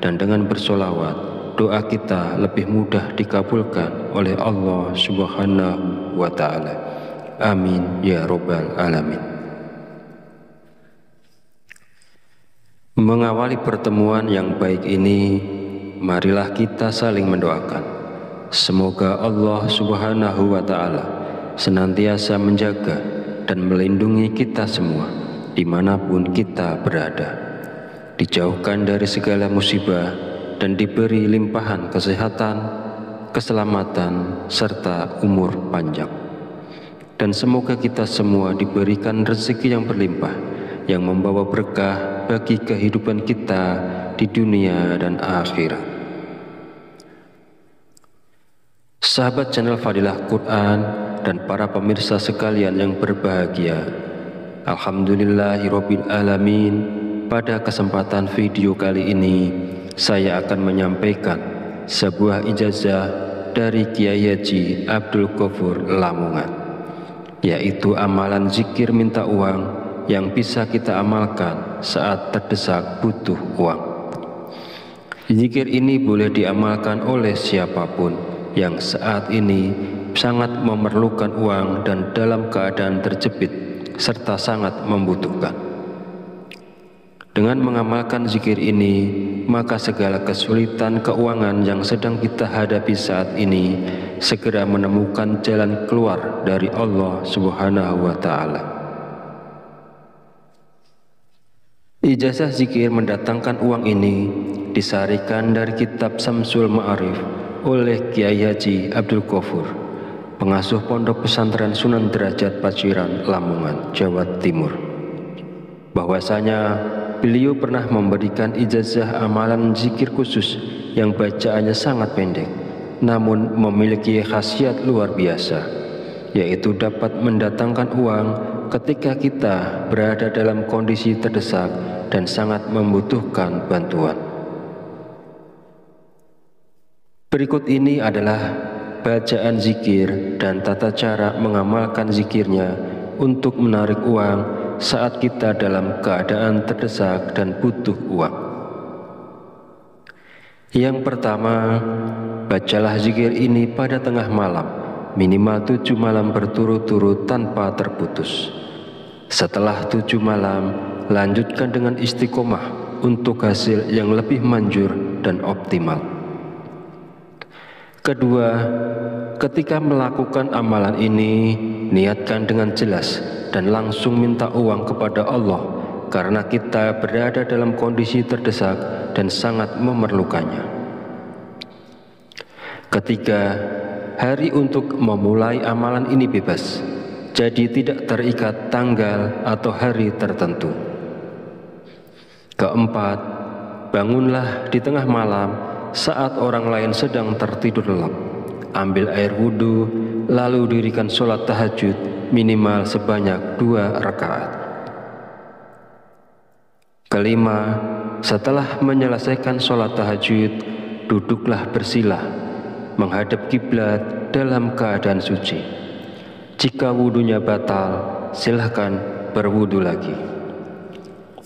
dan dengan bersolawat doa kita lebih mudah dikabulkan oleh Allah Subhanahu wa Ta'ala. Amin ya Rabbal Alamin. Mengawali pertemuan yang baik ini, marilah kita saling mendoakan. Semoga Allah Subhanahu wa Ta'ala senantiasa menjaga dan melindungi kita semua dimanapun kita berada, dijauhkan dari segala musibah dan diberi limpahan kesehatan, keselamatan, serta umur panjang. Dan semoga kita semua diberikan rezeki yang berlimpah, yang membawa berkah bagi kehidupan kita di dunia dan akhirat. Sahabat channel Fadilah Quran dan para pemirsa sekalian yang berbahagia. Alhamdulillahirabbil alamin. Pada kesempatan video kali ini saya akan menyampaikan sebuah ijazah dari Kiai Haji Abdul Ghafur Lamongan, yaitu amalan zikir minta uang yang bisa kita amalkan saat terdesak butuh uang. Zikir ini boleh diamalkan oleh siapapun yang saat ini sangat memerlukan uang dan dalam keadaan terjepit serta sangat membutuhkan. Dengan mengamalkan zikir ini, maka segala kesulitan keuangan yang sedang kita hadapi saat ini segera menemukan jalan keluar dari Allah Subhanahu wa Ta'ala. Ijazah zikir mendatangkan uang ini disarikan dari kitab Samsul Ma'arif oleh Kiai Haji Abdul Ghafur, pengasuh Pondok Pesantren Sunan Derajat Paciran, Lamongan, Jawa Timur. Bahwasanya beliau pernah memberikan ijazah amalan zikir khusus yang bacaannya sangat pendek, namun memiliki khasiat luar biasa, yaitu dapat mendatangkan uang ketika kita berada dalam kondisi terdesak dan sangat membutuhkan bantuan. Berikut ini adalah bacaan zikir dan tata cara mengamalkan zikirnya untuk menarik uang saat kita dalam keadaan terdesak dan butuh uang. Yang pertama, bacalah zikir ini pada tengah malam, minimal 7 malam berturut-turut tanpa terputus. Setelah 7 malam, lanjutkan dengan istiqomah untuk hasil yang lebih manjur dan optimal. Kedua, ketika melakukan amalan ini, niatkan dengan jelas dan langsung minta uang kepada Allah karena kita berada dalam kondisi terdesak dan sangat memerlukannya. Ketiga, hari untuk memulai amalan ini bebas, jadi tidak terikat tanggal atau hari tertentu. Keempat, bangunlah di tengah malam saat orang lain sedang tertidur lelap. Ambil air wudhu, lalu dirikan sholat tahajud minimal sebanyak 2 rakaat. Kelima, setelah menyelesaikan sholat tahajud, duduklah bersila, menghadap kiblat dalam keadaan suci. Jika wudhunya batal, silahkan berwudhu lagi.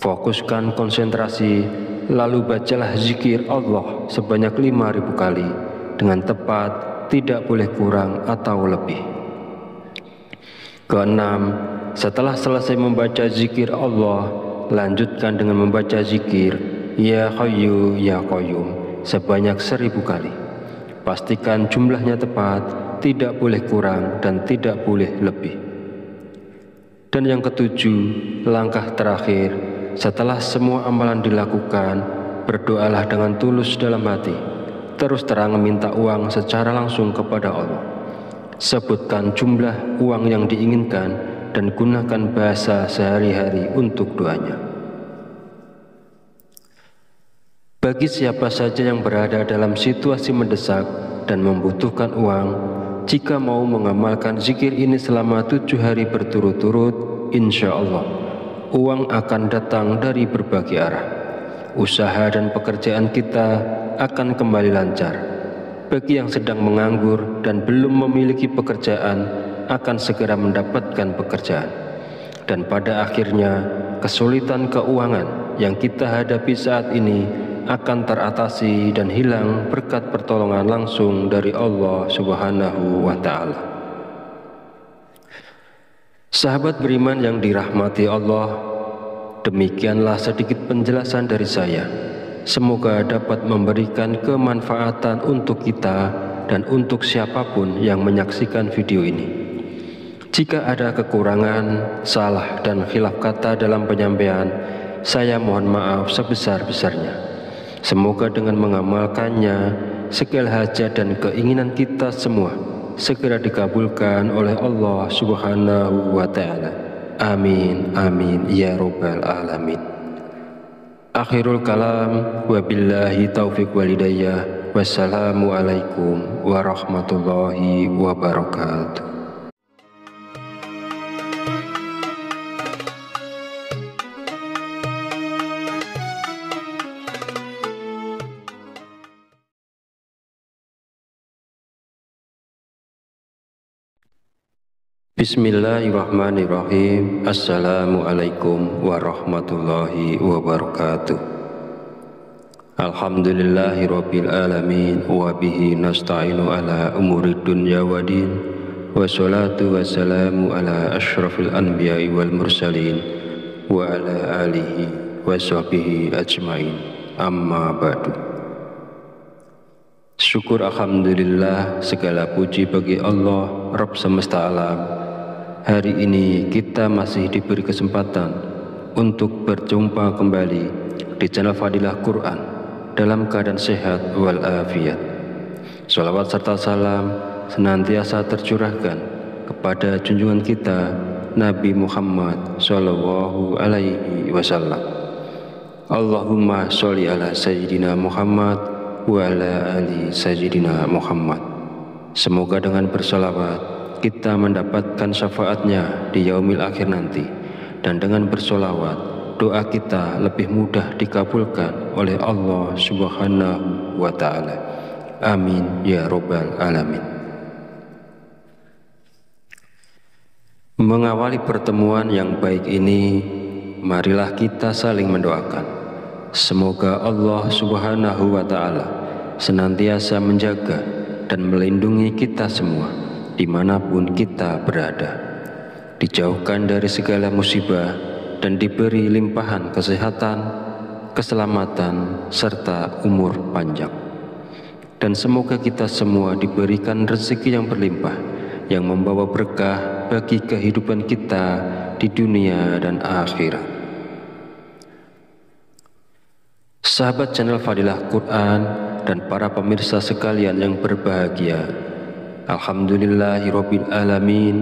Fokuskan konsentrasi, lalu bacalah zikir Allah sebanyak 5.000 kali dengan tepat, tidak boleh kurang atau lebih. Keenam, setelah selesai membaca zikir Allah, lanjutkan dengan membaca zikir Ya Hayyu Ya Qayyum sebanyak 1.000 kali. Pastikan jumlahnya tepat, tidak boleh kurang dan tidak boleh lebih. Dan yang ketujuh, langkah terakhir, setelah semua amalan dilakukan, berdoalah dengan tulus dalam hati, terus terang minta uang secara langsung kepada Allah. Sebutkan jumlah uang yang diinginkan dan gunakan bahasa sehari-hari untuk doanya. Bagi siapa saja yang berada dalam situasi mendesak dan membutuhkan uang, jika mau mengamalkan zikir ini selama 7 hari berturut-turut, insya Allah uang akan datang dari berbagai arah. Usaha dan pekerjaan kita akan kembali lancar. Bagi yang sedang menganggur dan belum memiliki pekerjaan, akan segera mendapatkan pekerjaan. Dan pada akhirnya, kesulitan keuangan yang kita hadapi saat ini akan teratasi dan hilang berkat pertolongan langsung dari Allah Subhanahu wa Ta'ala. Sahabat beriman yang dirahmati Allah, demikianlah sedikit penjelasan dari saya. Semoga dapat memberikan kemanfaatan untuk kita dan untuk siapapun yang menyaksikan video ini. Jika ada kekurangan, salah dan khilaf kata dalam penyampaian, saya mohon maaf sebesar-besarnya. Semoga dengan mengamalkannya, segala hajat dan keinginan kita semua segera dikabulkan oleh Allah Subhanahu wa Ta'ala. Amin, amin, ya Rabbal Alamin. Akhirul kalam, wabillahi taufiq walhidayah. Wassalamualaikum warahmatullahi wabarakatuh. Bismillahirrahmanirrahim. Assalamualaikum warahmatullahi wabarakatuh. Alhamdulillahirabbil alamin wa bihi nasta'inu ala umuri dunya waddin. Wassalatu wassalamu ala asyrafil anbiya'i wal mursalin wa ala alihi wa sahbihi ajmain. Amma ba'du. Syukur alhamdulillah, segala puji bagi Allah Rabb semesta alam. Hari ini kita masih diberi kesempatan untuk berjumpa kembali di channel Fadilah Quran dalam keadaan sehat walafiat. Salawat serta salam senantiasa tercurahkan kepada junjungan kita Nabi Muhammad Sallallahu Alaihi Wasallam. Allahumma sholli ala Sayyidina Muhammad wa ala ali Sayyidina Muhammad. Semoga dengan bersolawat kita mendapatkan syafaatnya di yaumil akhir nanti, dan dengan bersolawat doa kita lebih mudah dikabulkan oleh Allah Subhanahu wa Ta'ala. Amin ya Rabbal Alamin. Mengawali pertemuan yang baik ini, marilah kita saling mendoakan. Semoga Allah Subhanahu wa Ta'ala senantiasa menjaga dan melindungi kita semua dimanapun kita berada, dijauhkan dari segala musibah dan diberi limpahan kesehatan, keselamatan, serta umur panjang. Dan semoga kita semua diberikan rezeki yang berlimpah, yang membawa berkah bagi kehidupan kita di dunia dan akhirat. Sahabat channel Fadilah Quran dan para pemirsa sekalian yang berbahagia, alhamdulillahirabbil alamin.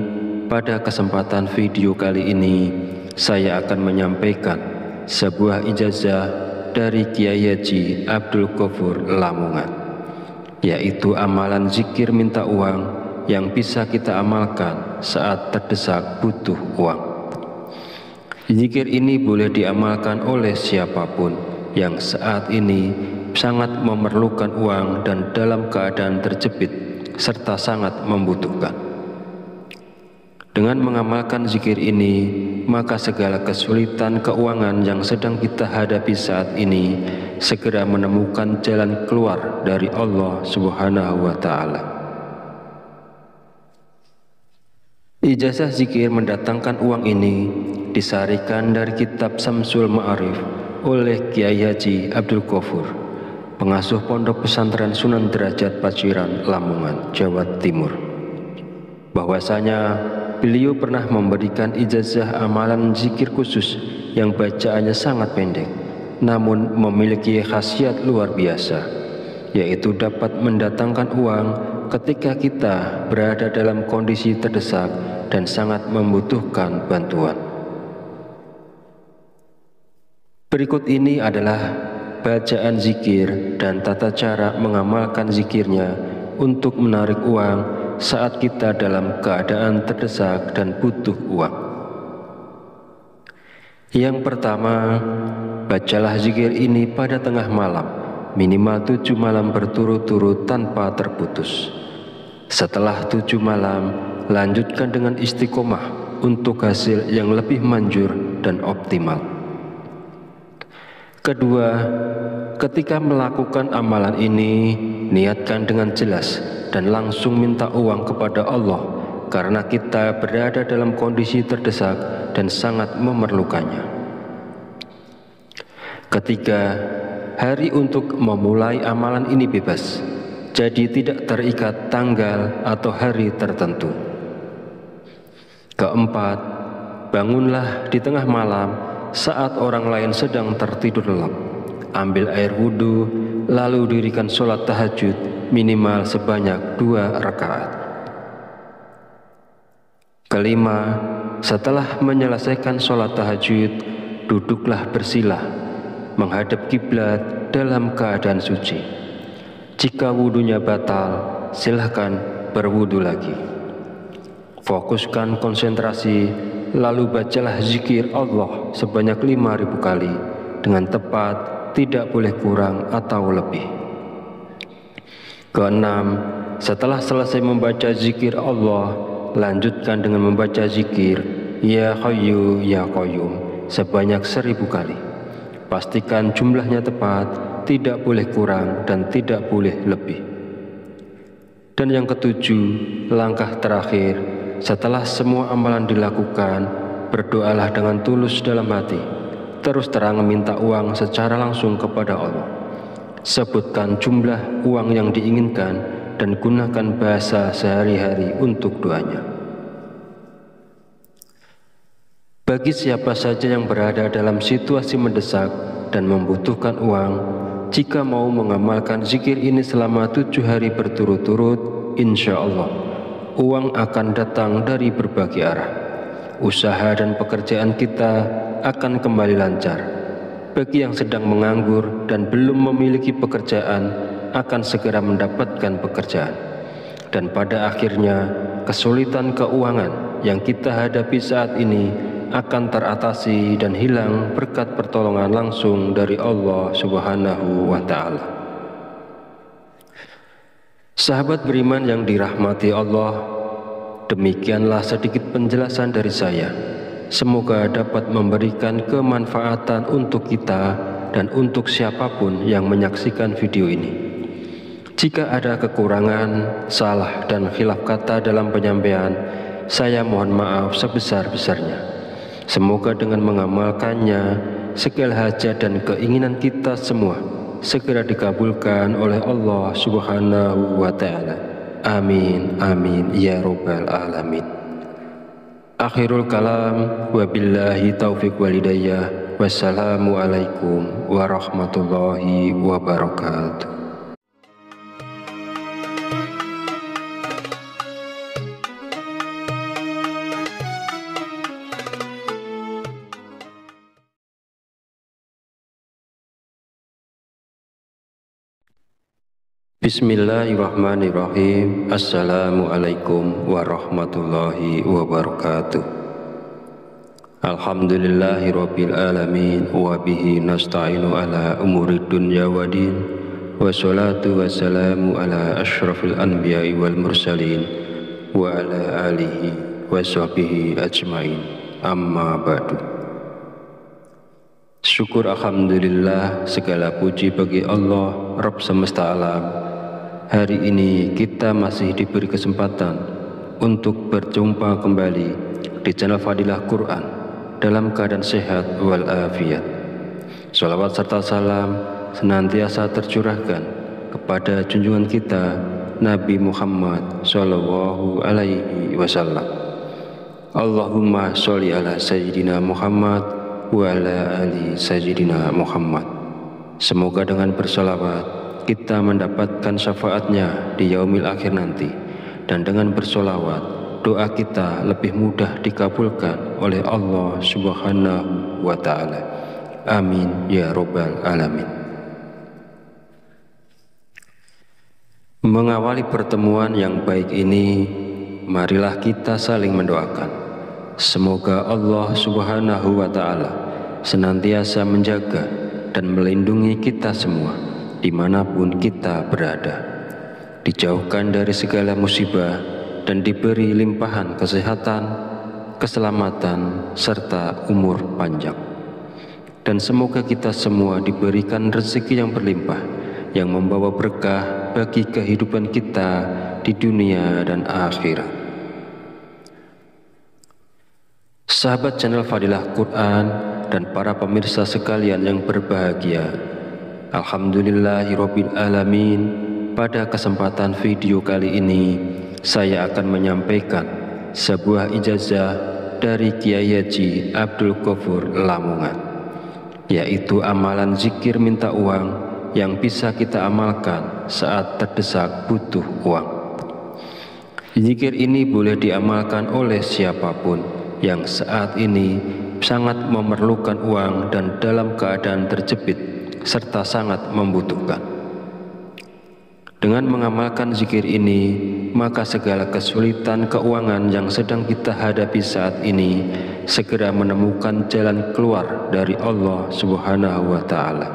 Pada kesempatan video kali ini saya akan menyampaikan sebuah ijazah dari Kiai Haji Abdul Ghafur Lamongan, yaitu amalan zikir minta uang yang bisa kita amalkan saat terdesak butuh uang. Zikir ini boleh diamalkan oleh siapapun yang saat ini sangat memerlukan uang dan dalam keadaan terjepit serta sangat membutuhkan. Dengan mengamalkan zikir ini, maka segala kesulitan keuangan yang sedang kita hadapi saat ini segera menemukan jalan keluar dari Allah Subhanahu wa Ta'ala. Ijazah zikir mendatangkan uang ini disarikan dari kitab Samsul Ma'arif oleh Kiai Haji Abdul Ghafur, pengasuh Pondok Pesantren Sunan Derajat Paciran, Lamongan, Jawa Timur. Bahwasanya beliau pernah memberikan ijazah amalan zikir khusus yang bacaannya sangat pendek, namun memiliki khasiat luar biasa, yaitu dapat mendatangkan uang ketika kita berada dalam kondisi terdesak dan sangat membutuhkan bantuan. Berikut ini adalah bacaan zikir dan tata cara mengamalkan zikirnya untuk menarik uang saat kita dalam keadaan terdesak dan butuh uang. Yang pertama, bacalah zikir ini pada tengah malam, minimal 7 malam berturut-turut tanpa terputus. Setelah 7 malam, lanjutkan dengan istiqomah untuk hasil yang lebih manjur dan optimal. Kedua, ketika melakukan amalan ini, niatkan dengan jelas dan langsung minta uang kepada Allah, karena kita berada dalam kondisi terdesak dan sangat memerlukannya. Ketiga, hari untuk memulai amalan ini bebas, jadi tidak terikat tanggal atau hari tertentu. Keempat, bangunlah di tengah malam saat orang lain sedang tertidur lelap. Ambil air wudhu, lalu dirikan sholat tahajud minimal sebanyak 2 rakaat. Kelima, setelah menyelesaikan sholat tahajud, duduklah bersila, menghadap kiblat dalam keadaan suci. Jika wudhunya batal, silahkan berwudhu lagi. Fokuskan konsentrasi, lalu bacalah zikir Allah sebanyak 5.000 kali dengan tepat, tidak boleh kurang atau lebih. Keenam, setelah selesai membaca zikir Allah, lanjutkan dengan membaca zikir Ya Hayyu Ya Qayyum sebanyak 1000 kali. Pastikan jumlahnya tepat, tidak boleh kurang dan tidak boleh lebih. Dan yang ketujuh, langkah terakhir, setelah semua amalan dilakukan, berdoalah dengan tulus dalam hati, terus terang meminta uang secara langsung kepada Allah. Sebutkan jumlah uang yang diinginkan dan gunakan bahasa sehari-hari untuk doanya. Bagi siapa saja yang berada dalam situasi mendesak dan membutuhkan uang, jika mau mengamalkan zikir ini selama 7 hari berturut-turut, insya Allah uang akan datang dari berbagai arah. Usaha dan pekerjaan kita akan kembali lancar. Bagi yang sedang menganggur dan belum memiliki pekerjaan, akan segera mendapatkan pekerjaan. Dan pada akhirnya, kesulitan keuangan yang kita hadapi saat ini akan teratasi dan hilang berkat pertolongan langsung dari Allah Subhanahu wa Ta'ala. Sahabat beriman yang dirahmati Allah, demikianlah sedikit penjelasan dari saya. Semoga dapat memberikan kemanfaatan untuk kita dan untuk siapapun yang menyaksikan video ini. Jika ada kekurangan, salah dan khilaf kata dalam penyampaian, saya mohon maaf sebesar-besarnya. Semoga dengan mengamalkannya, segala hajat dan keinginan kita semua segera dikabulkan oleh Allah Subhanahu wa Ta'ala. Amin, amin, ya Rabbal Alamin. Akhirul kalam, wabillahi taufiq walidayah, wassalamualaikum warahmatullahi wabarakatuh. Bismillahirrahmanirrahim. Assalamualaikum warahmatullahi wabarakatuh. Alhamdulillahirabbil alamin wa bihi nasta'inu ala umurid dunya waddin. Wassalatu wassalamu ala asyrafil anbiya'i wal mursalin wa ala alihi wa sahbihi ajmain. Amma ba'du. Syukur alhamdulillah, segala puji bagi Allah Rabb semesta alam. Hari ini kita masih diberi kesempatan untuk berjumpa kembali di channel Fadilah Quran dalam keadaan sehat walafiat. Salawat serta salam senantiasa tercurahkan kepada junjungan kita Nabi Muhammad Sallallahu Alaihi Wasallam. Allahumma sholli ala Sayyidina Muhammad wa ala ali Sayyidina Muhammad. Semoga dengan bersolawat kita mendapatkan syafaatnya di yaumil akhir nanti, dan dengan bersolawat doa kita lebih mudah dikabulkan oleh Allah Subhanahu wa Ta'ala. Amin ya Rabbal Alamin. Mengawali pertemuan yang baik ini, marilah kita saling mendoakan. Semoga Allah Subhanahu wa Ta'ala senantiasa menjaga dan melindungi kita semua dimanapun kita berada, dijauhkan dari segala musibah dan diberi limpahan kesehatan, keselamatan, serta umur panjang. Dan semoga kita semua diberikan rezeki yang berlimpah, yang membawa berkah bagi kehidupan kita di dunia dan akhirat. Sahabat channel Fadilah Quran dan para pemirsa sekalian yang berbahagia, alhamdulillahirabbil alamin. Pada kesempatan video kali ini, saya akan menyampaikan sebuah ijazah dari Kiai Haji Abdul Ghafur Lamongan, yaitu amalan zikir minta uang yang bisa kita amalkan saat terdesak butuh uang. Zikir ini boleh diamalkan oleh siapapun yang saat ini sangat memerlukan uang dan dalam keadaan terjepit serta sangat membutuhkan. Dengan mengamalkan zikir ini, maka segala kesulitan keuangan yang sedang kita hadapi saat ini segera menemukan jalan keluar dari Allah Subhanahu wa Ta'ala.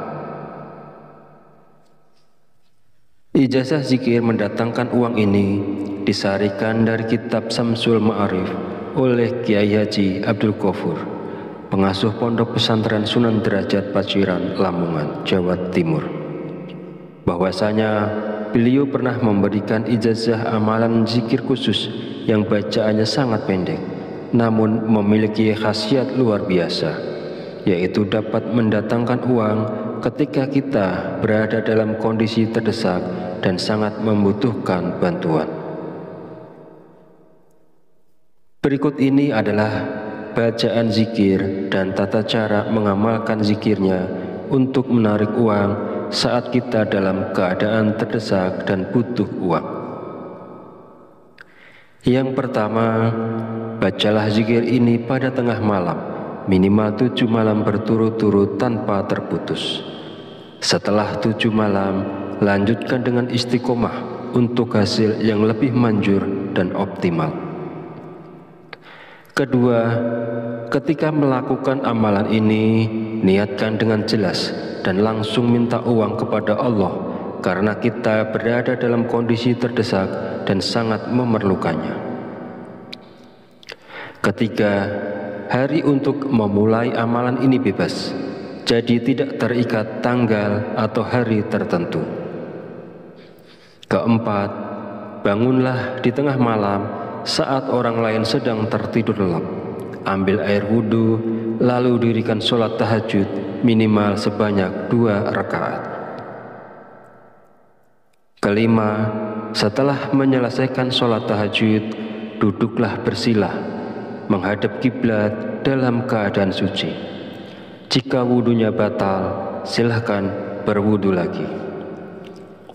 Ijazah zikir mendatangkan uang ini disarikan dari kitab Samsul Ma'arif oleh Kiai Haji Abdul Ghafur, pengasuh Pondok Pesantren Sunan Derajat Paciran, Lamongan, Jawa Timur, bahwasanya beliau pernah memberikan ijazah amalan zikir khusus yang bacaannya sangat pendek, namun memiliki khasiat luar biasa, yaitu dapat mendatangkan uang ketika kita berada dalam kondisi terdesak dan sangat membutuhkan bantuan. Berikut ini adalah bacaan zikir dan tata cara mengamalkan zikirnya untuk menarik uang saat kita dalam keadaan terdesak dan butuh uang. Yang pertama, bacalah zikir ini pada tengah malam, minimal 7 malam berturut-turut tanpa terputus. Setelah 7 malam, lanjutkan dengan istiqomah untuk hasil yang lebih manjur dan optimal. Kedua, ketika melakukan amalan ini, niatkan dengan jelas dan langsung minta uang kepada Allah, karena kita berada dalam kondisi terdesak dan sangat memerlukannya. Ketiga, hari untuk memulai amalan ini bebas, jadi tidak terikat tanggal atau hari tertentu. Keempat, bangunlah di tengah malam saat orang lain sedang tertidur lelap. Ambil air wudhu, lalu dirikan sholat tahajud minimal sebanyak 2 rakaat. Kelima, setelah menyelesaikan sholat tahajud, duduklah bersilah, menghadap kiblat dalam keadaan suci. Jika wudhunya batal, silahkan berwudhu lagi.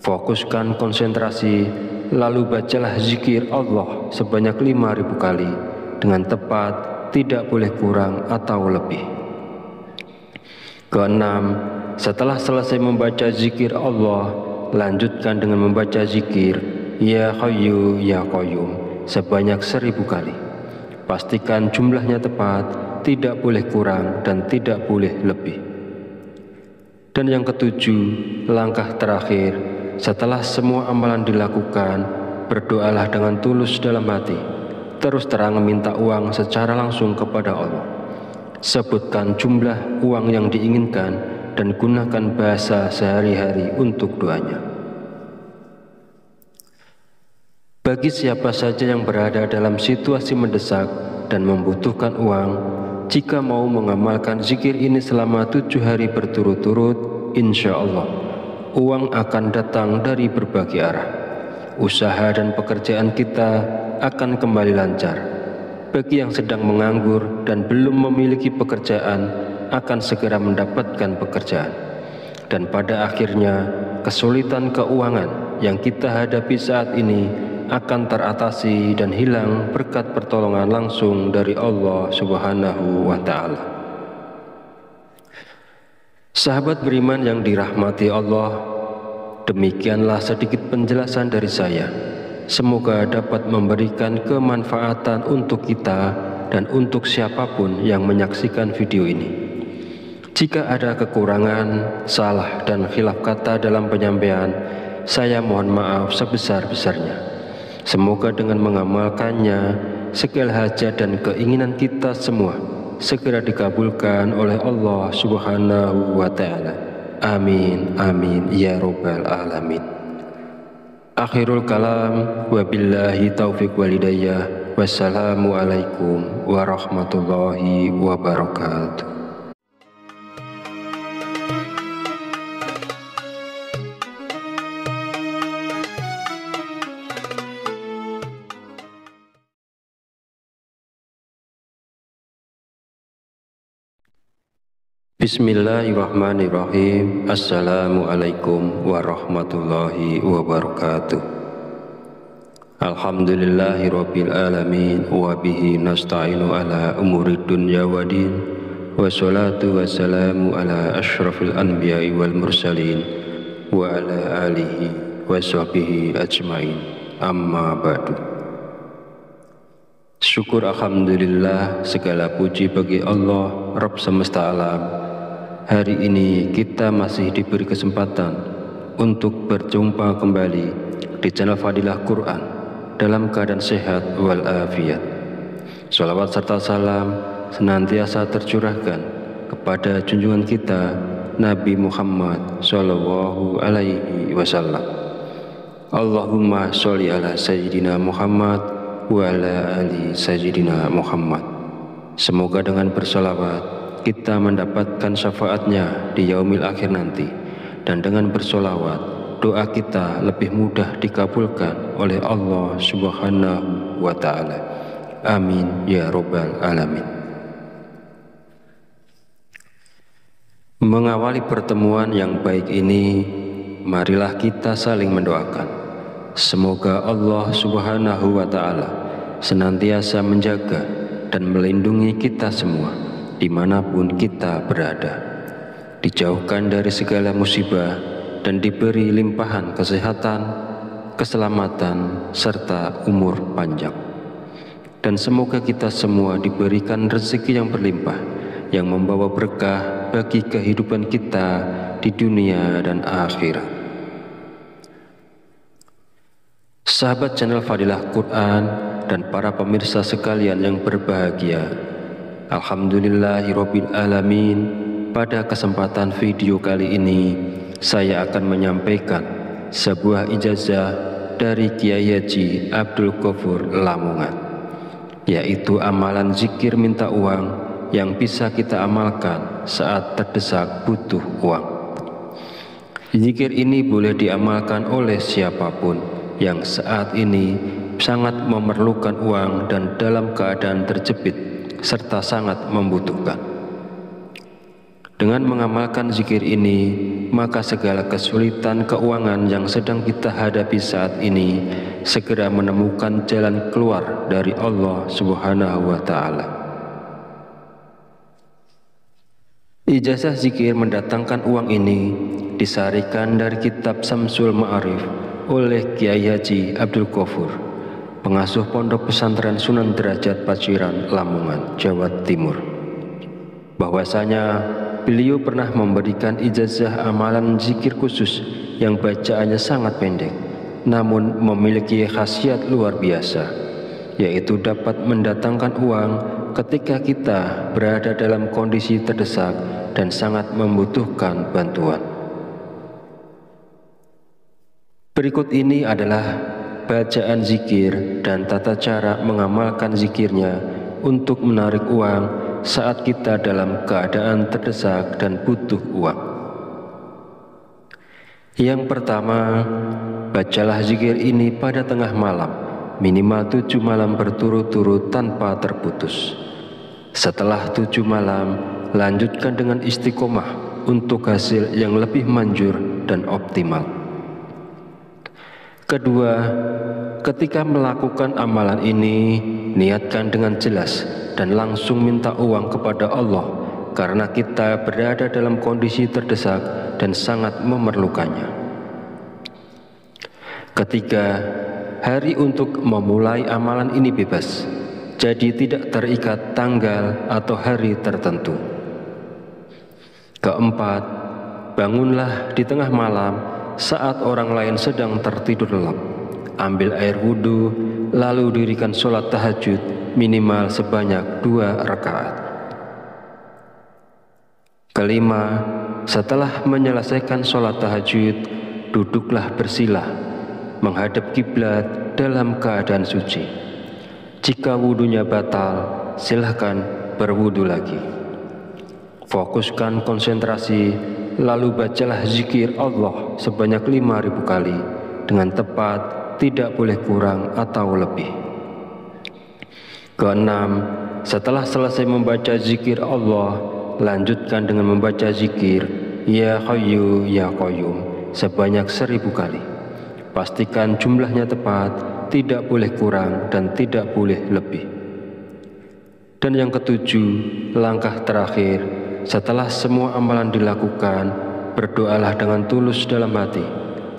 Fokuskan konsentrasi, lalu bacalah zikir Allah sebanyak 5.000 kali dengan tepat, tidak boleh kurang atau lebih. Keenam, setelah selesai membaca zikir Allah, lanjutkan dengan membaca zikir Ya Hayyu Ya Qayyum sebanyak 1.000 kali. Pastikan jumlahnya tepat, tidak boleh kurang dan tidak boleh lebih. Dan yang ketujuh, langkah terakhir, setelah semua amalan dilakukan, berdoalah dengan tulus dalam hati. Terus terang meminta uang secara langsung kepada Allah. Sebutkan jumlah uang yang diinginkan dan gunakan bahasa sehari-hari untuk doanya. Bagi siapa saja yang berada dalam situasi mendesak dan membutuhkan uang, jika mau mengamalkan zikir ini selama 7 hari berturut-turut, insya Allah uang akan datang dari berbagai arah. Usaha dan pekerjaan kita akan kembali lancar. Bagi yang sedang menganggur dan belum memiliki pekerjaan, akan segera mendapatkan pekerjaan. Dan pada akhirnya, kesulitan keuangan yang kita hadapi saat ini akan teratasi dan hilang berkat pertolongan langsung dari Allah Subhanahu wa Ta'ala. Sahabat beriman yang dirahmati Allah, demikianlah sedikit penjelasan dari saya. Semoga dapat memberikan kemanfaatan untuk kita dan untuk siapapun yang menyaksikan video ini. Jika ada kekurangan, salah dan khilaf kata dalam penyampaian, saya mohon maaf sebesar-besarnya. Semoga dengan mengamalkannya, segala hajat dan keinginan kita semua segera dikabulkan oleh Allah Subhanahu wa Ta'ala. Amin, amin, ya Rabbal Alamin. Akhirul kalam, wabillahi taufiq walidayah. Wassalamualaikum warahmatullahi wabarakatuh. Bismillahirrahmanirrahim. Assalamualaikum warahmatullahi wabarakatuh. Alhamdulillahirabbil alamin wa bihi nasta'inu ala umuri dunya waddin. Wassalatu wassalamu ala asyrafil anbiya'i wal mursalin wa ala alihi wa sahbihi ajmain. Amma ba'du. Syukur alhamdulillah, segala puji bagi Allah Rabb semesta alam. Hari ini kita masih diberi kesempatan untuk berjumpa kembali di channel Fadilah Quran dalam keadaan sehat walafiat. Sholawat serta salam senantiasa tercurahkan kepada junjungan kita Nabi Muhammad Sallallahu Alaihi Wasallam. Allahumma sholli ala Sayyidina Muhammad wa ala ali Sayyidina Muhammad. Semoga dengan bersolawat kita mendapatkan syafaatnya di yaumil akhir nanti, dan dengan bersolawat doa kita lebih mudah dikabulkan oleh Allah Subhanahu wa Ta'ala. Amin ya Rabbal Alamin. Mengawali pertemuan yang baik ini, marilah kita saling mendoakan. Semoga Allah Subhanahu wa Ta'ala senantiasa menjaga dan melindungi kita semua dimanapun kita berada, dijauhkan dari segala musibah dan diberi limpahan kesehatan, keselamatan, serta umur panjang. Dan semoga kita semua diberikan rezeki yang berlimpah, yang membawa berkah bagi kehidupan kita di dunia dan akhirat. Sahabat channel Fadilah Quran dan para pemirsa sekalian yang berbahagia, Alhamdulillahirabbil alamin. Pada kesempatan video kali ini saya akan menyampaikan sebuah ijazah dari Kiai Haji Abdul Ghafur Lamongan, yaitu amalan zikir minta uang yang bisa kita amalkan saat terdesak butuh uang. Zikir ini boleh diamalkan oleh siapapun yang saat ini sangat memerlukan uang dan dalam keadaan terjepit serta sangat membutuhkan. Dengan mengamalkan zikir ini, maka segala kesulitan keuangan yang sedang kita hadapi saat ini segera menemukan jalan keluar dari Allah Subhanahu wa Ta'ala. Ijazah zikir mendatangkan uang ini disarikan dari kitab Samsul Ma'arif oleh Kiai Haji Abdul Ghafur, pengasuh Pondok Pesantren Sunan Derajat Paciran, Lamongan, Jawa Timur. Bahwasanya beliau pernah memberikan ijazah amalan zikir khusus yang bacaannya sangat pendek, namun memiliki khasiat luar biasa, yaitu dapat mendatangkan uang ketika kita berada dalam kondisi terdesak dan sangat membutuhkan bantuan. Berikut ini adalah bacaan zikir dan tata cara mengamalkan zikirnya untuk menarik uang saat kita dalam keadaan terdesak dan butuh uang. Yang pertama, bacalah zikir ini pada tengah malam, minimal 7 malam berturut-turut tanpa terputus. Setelah 7 malam, lanjutkan dengan istiqomah untuk hasil yang lebih manjur dan optimal. Kedua, ketika melakukan amalan ini, niatkan dengan jelas dan langsung minta uang kepada Allah, karena kita berada dalam kondisi terdesak dan sangat memerlukannya. Ketiga, hari untuk memulai amalan ini bebas, jadi tidak terikat tanggal atau hari tertentu. Keempat, bangunlah di tengah malam saat orang lain sedang tertidur lelap. Ambil air wudhu, lalu dirikan sholat tahajud minimal sebanyak 2 rakaat. Kelima, setelah menyelesaikan sholat tahajud, duduklah bersila, menghadap kiblat dalam keadaan suci. Jika wudhunya batal, silahkan berwudhu lagi. Fokuskan konsentrasi, lalu bacalah zikir Allah sebanyak 5.000 kali dengan tepat, tidak boleh kurang atau lebih. Keenam, setelah selesai membaca zikir Allah, lanjutkan dengan membaca zikir Ya Hayyu Ya Qayyum sebanyak 1.000 kali. Pastikan jumlahnya tepat, tidak boleh kurang dan tidak boleh lebih. Dan yang ketujuh, langkah terakhir, setelah semua amalan dilakukan, berdoalah dengan tulus dalam hati,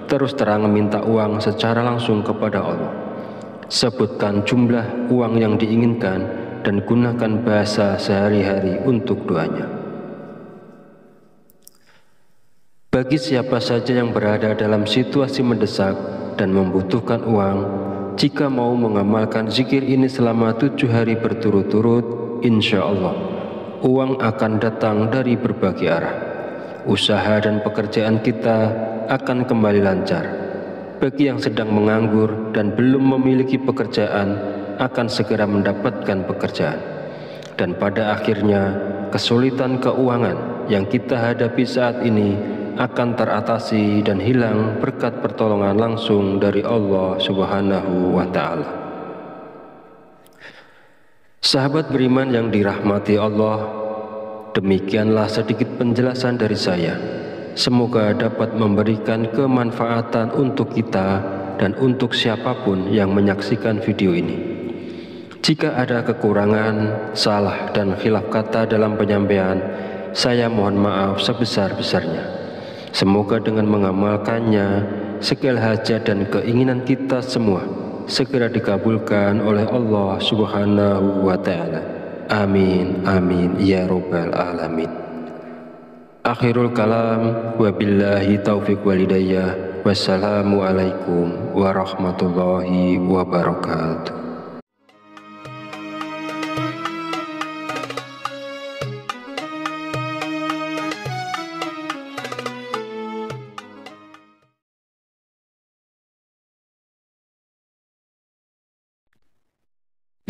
terus terang minta uang secara langsung kepada Allah. Sebutkan jumlah uang yang diinginkan dan gunakan bahasa sehari-hari untuk doanya. Bagi siapa saja yang berada dalam situasi mendesak dan membutuhkan uang, jika mau mengamalkan zikir ini selama 7 hari berturut-turut, insya Allah uang akan datang dari berbagai arah. Usaha dan pekerjaan kita akan kembali lancar. Bagi yang sedang menganggur dan belum memiliki pekerjaan, akan segera mendapatkan pekerjaan. Dan pada akhirnya, kesulitan keuangan yang kita hadapi saat ini akan teratasi dan hilang berkat pertolongan langsung dari Allah Subhanahu wa Ta'ala. Sahabat beriman yang dirahmati Allah, demikianlah sedikit penjelasan dari saya. Semoga dapat memberikan kemanfaatan untuk kita dan untuk siapapun yang menyaksikan video ini. Jika ada kekurangan, salah dan khilaf kata dalam penyampaian, saya mohon maaf sebesar-besarnya. Semoga dengan mengamalkannya, segala hajat dan keinginan kita semua segera dikabulkan oleh Allah Subhanahu wa Ta'ala. Amin, amin, ya Rabbal Alamin. Akhirul kalam, wabillahi taufiq walidayah, wassalamualaikum warahmatullahi wabarakatuh.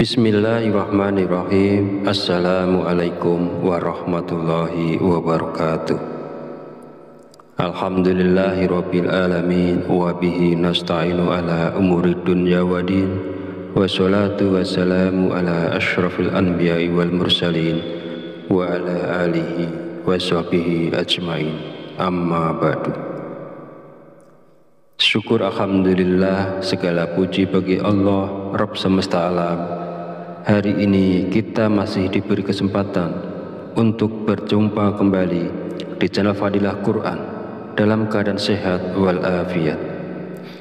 Bismillahirrahmanirrahim. Assalamualaikum warahmatullahi wabarakatuh. Alhamdulillahirabbil alamin wa bihi nasta'inu ala umuri dunya waddin. Wassalatu wassalamu ala asyrafil anbiya'i wal mursalin wa ala alihi wa sahbihi ajmain. Amma ba'du. Syukur alhamdulillah, segala puji bagi Allah Rabb semesta alam. Hari ini kita masih diberi kesempatan untuk berjumpa kembali di channel Fadilah Quran dalam keadaan sehat walafiat.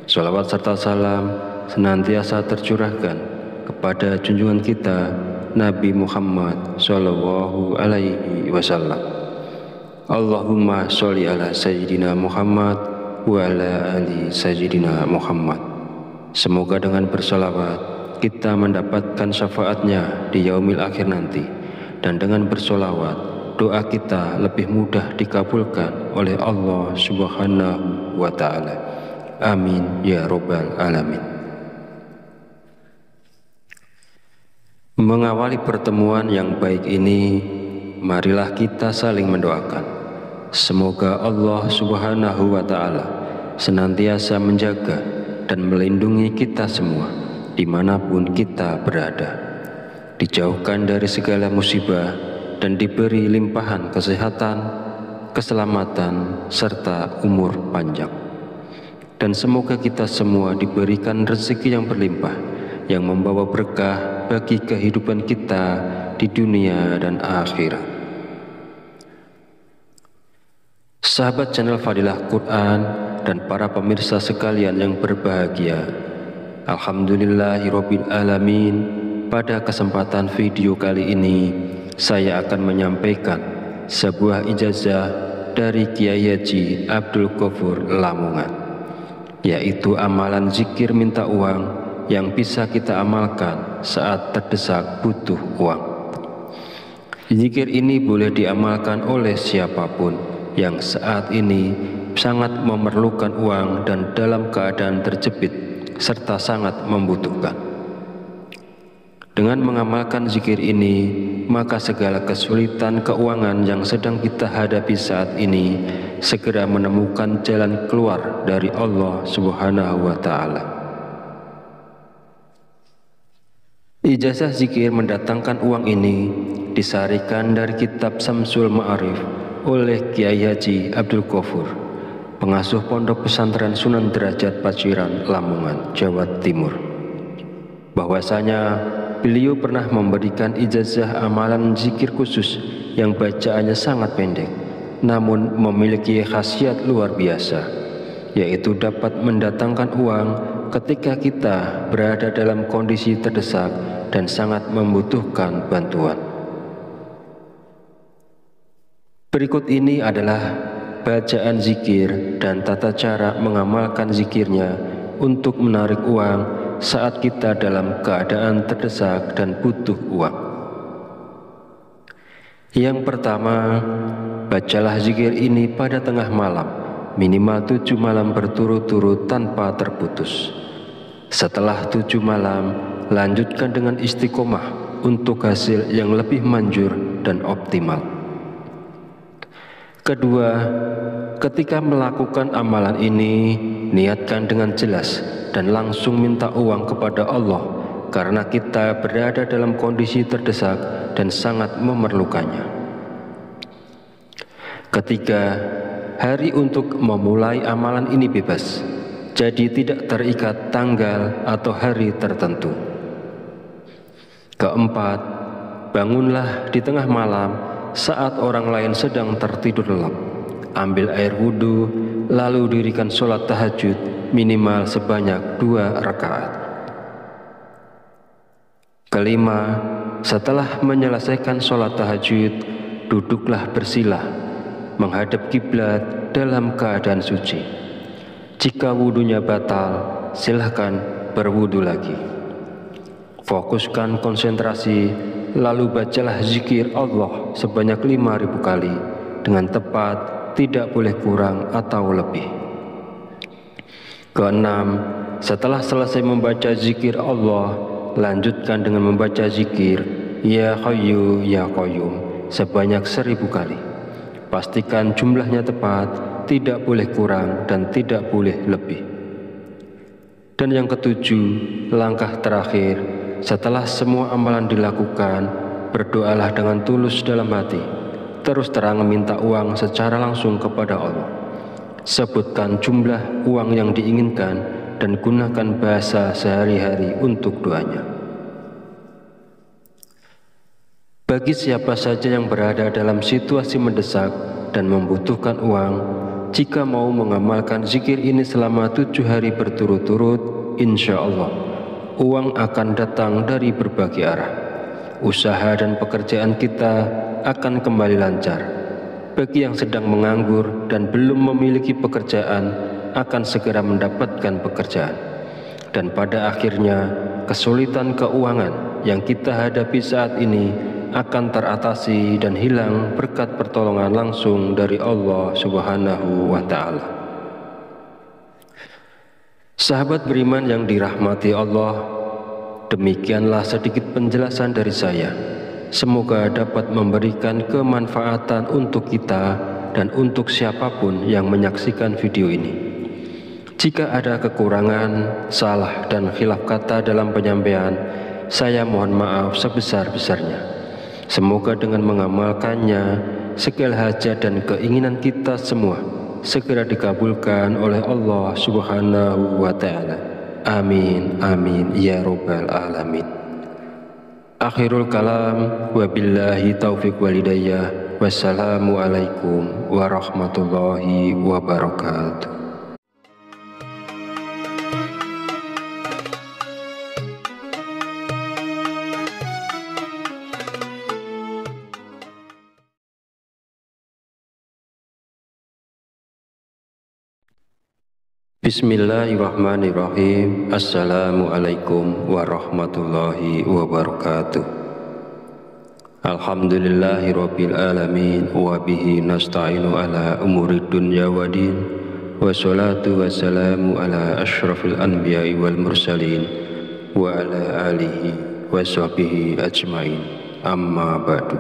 Salawat serta salam senantiasa tercurahkan kepada junjungan kita Nabi Muhammad Sallallahu Alaihi Wasallam. Allahumma sholli ala Sayyidina Muhammad wa ala ali Sayyidina Muhammad. Semoga dengan bersolawat kita mendapatkan syafaatnya di yaumil akhir nanti, dan dengan bersolawat doa kita lebih mudah dikabulkan oleh Allah Subhanahu wa Ta'ala. Amin ya Rabbal Alamin. Mengawali pertemuan yang baik ini, marilah kita saling mendoakan. Semoga Allah Subhanahu wa Ta'ala senantiasa menjaga dan melindungi kita semua dimanapun kita berada, dijauhkan dari segala musibah dan diberi limpahan kesehatan, keselamatan, serta umur panjang. Dan semoga kita semua diberikan rezeki yang berlimpah, yang membawa berkah bagi kehidupan kita di dunia dan akhirat. Sahabat channel Fadilah Quran dan para pemirsa sekalian yang berbahagia, alhamdulillahirabbil alamin. Pada kesempatan video kali ini saya akan menyampaikan sebuah ijazah dari Kiai Haji Abdul Ghafur Lamongan, yaitu amalan zikir minta uang yang bisa kita amalkan saat terdesak butuh uang. Zikir ini boleh diamalkan oleh siapapun yang saat ini sangat memerlukan uang dan dalam keadaan terjepit serta sangat membutuhkan. Dengan mengamalkan zikir ini, maka segala kesulitan keuangan yang sedang kita hadapi saat ini segera menemukan jalan keluar dari Allah Subhanahu wa Ta'ala. Ijazah zikir mendatangkan uang ini disarikan dari kitab Samsul Ma'arif oleh Kiai Haji Abdul Ghafur, pengasuh Pondok Pesantren Sunan Derajat Paciran, Lamongan, Jawa Timur. Bahwasanya beliau pernah memberikan ijazah amalan zikir khusus yang bacaannya sangat pendek, namun memiliki khasiat luar biasa, yaitu dapat mendatangkan uang ketika kita berada dalam kondisi terdesak dan sangat membutuhkan bantuan. Berikut ini adalah bacaan zikir dan tata cara mengamalkan zikirnya untuk menarik uang saat kita dalam keadaan terdesak dan butuh uang. Yang pertama, bacalah zikir ini pada tengah malam, minimal 7 malam berturut-turut tanpa terputus. Setelah 7 malam, lanjutkan dengan istiqomah untuk hasil yang lebih manjur dan optimal. Kedua, ketika melakukan amalan ini, niatkan dengan jelas dan langsung minta uang kepada Allah karena kita berada dalam kondisi terdesak dan sangat memerlukannya. Ketiga, hari untuk memulai amalan ini bebas, jadi tidak terikat tanggal atau hari tertentu. Keempat, bangunlah di tengah malam saat orang lain sedang tertidur lelap. Ambil air wudhu, lalu dirikan sholat tahajud minimal sebanyak 2 rakaat. Kelima, setelah menyelesaikan sholat tahajud, duduklah bersila, menghadap kiblat dalam keadaan suci. Jika wudhunya batal, silahkan berwudhu lagi. Fokuskan konsentrasi, lalu bacalah zikir Allah sebanyak 5.000 kali dengan tepat, tidak boleh kurang atau lebih. Keenam, setelah selesai membaca zikir Allah, lanjutkan dengan membaca zikir Ya Hayyu Ya Qayyum sebanyak 1.000 kali. Pastikan jumlahnya tepat, tidak boleh kurang dan tidak boleh lebih. Dan yang ketujuh, langkah terakhir, setelah semua amalan dilakukan, berdoalah dengan tulus dalam hati, terus terang meminta uang secara langsung kepada Allah. Sebutkan jumlah uang yang diinginkan dan gunakan bahasa sehari-hari untuk doanya. Bagi siapa saja yang berada dalam situasi mendesak dan membutuhkan uang, jika mau mengamalkan zikir ini selama 7 hari berturut-turut, insya Allah uang akan datang dari berbagai arah. Usaha dan pekerjaan kita akan kembali lancar. Bagi yang sedang menganggur dan belum memiliki pekerjaan, akan segera mendapatkan pekerjaan. Dan pada akhirnya, kesulitan keuangan yang kita hadapi saat ini akan teratasi dan hilang berkat pertolongan langsung dari Allah Subhanahu wa Ta'ala. Sahabat beriman yang dirahmati Allah, demikianlah sedikit penjelasan dari saya. Semoga dapat memberikan kemanfaatan untuk kita dan untuk siapapun yang menyaksikan video ini. Jika ada kekurangan, salah dan khilaf kata dalam penyampaian, saya mohon maaf sebesar-besarnya. Semoga dengan mengamalkannya, segala hajat dan keinginan kita semua segera dikabulkan oleh Allah Subhanahu wa Ta'ala. Amin, amin, ya Rabbal Alamin. Akhirul kalam, wabillahi taufiq walidayah, wassalamualaikum warahmatullahi wabarakatuh. Bismillahirrahmanirrahim. Assalamualaikum warahmatullahi wabarakatuh. Alhamdulillahirabbil alamin wa bihi nasta'inu ala umurid dunya waddin. Wassalatu wassalamu ala asyrafil anbiya'i wal mursalin wa ala alihi wa sahbihi ajmain. Amma ba'du.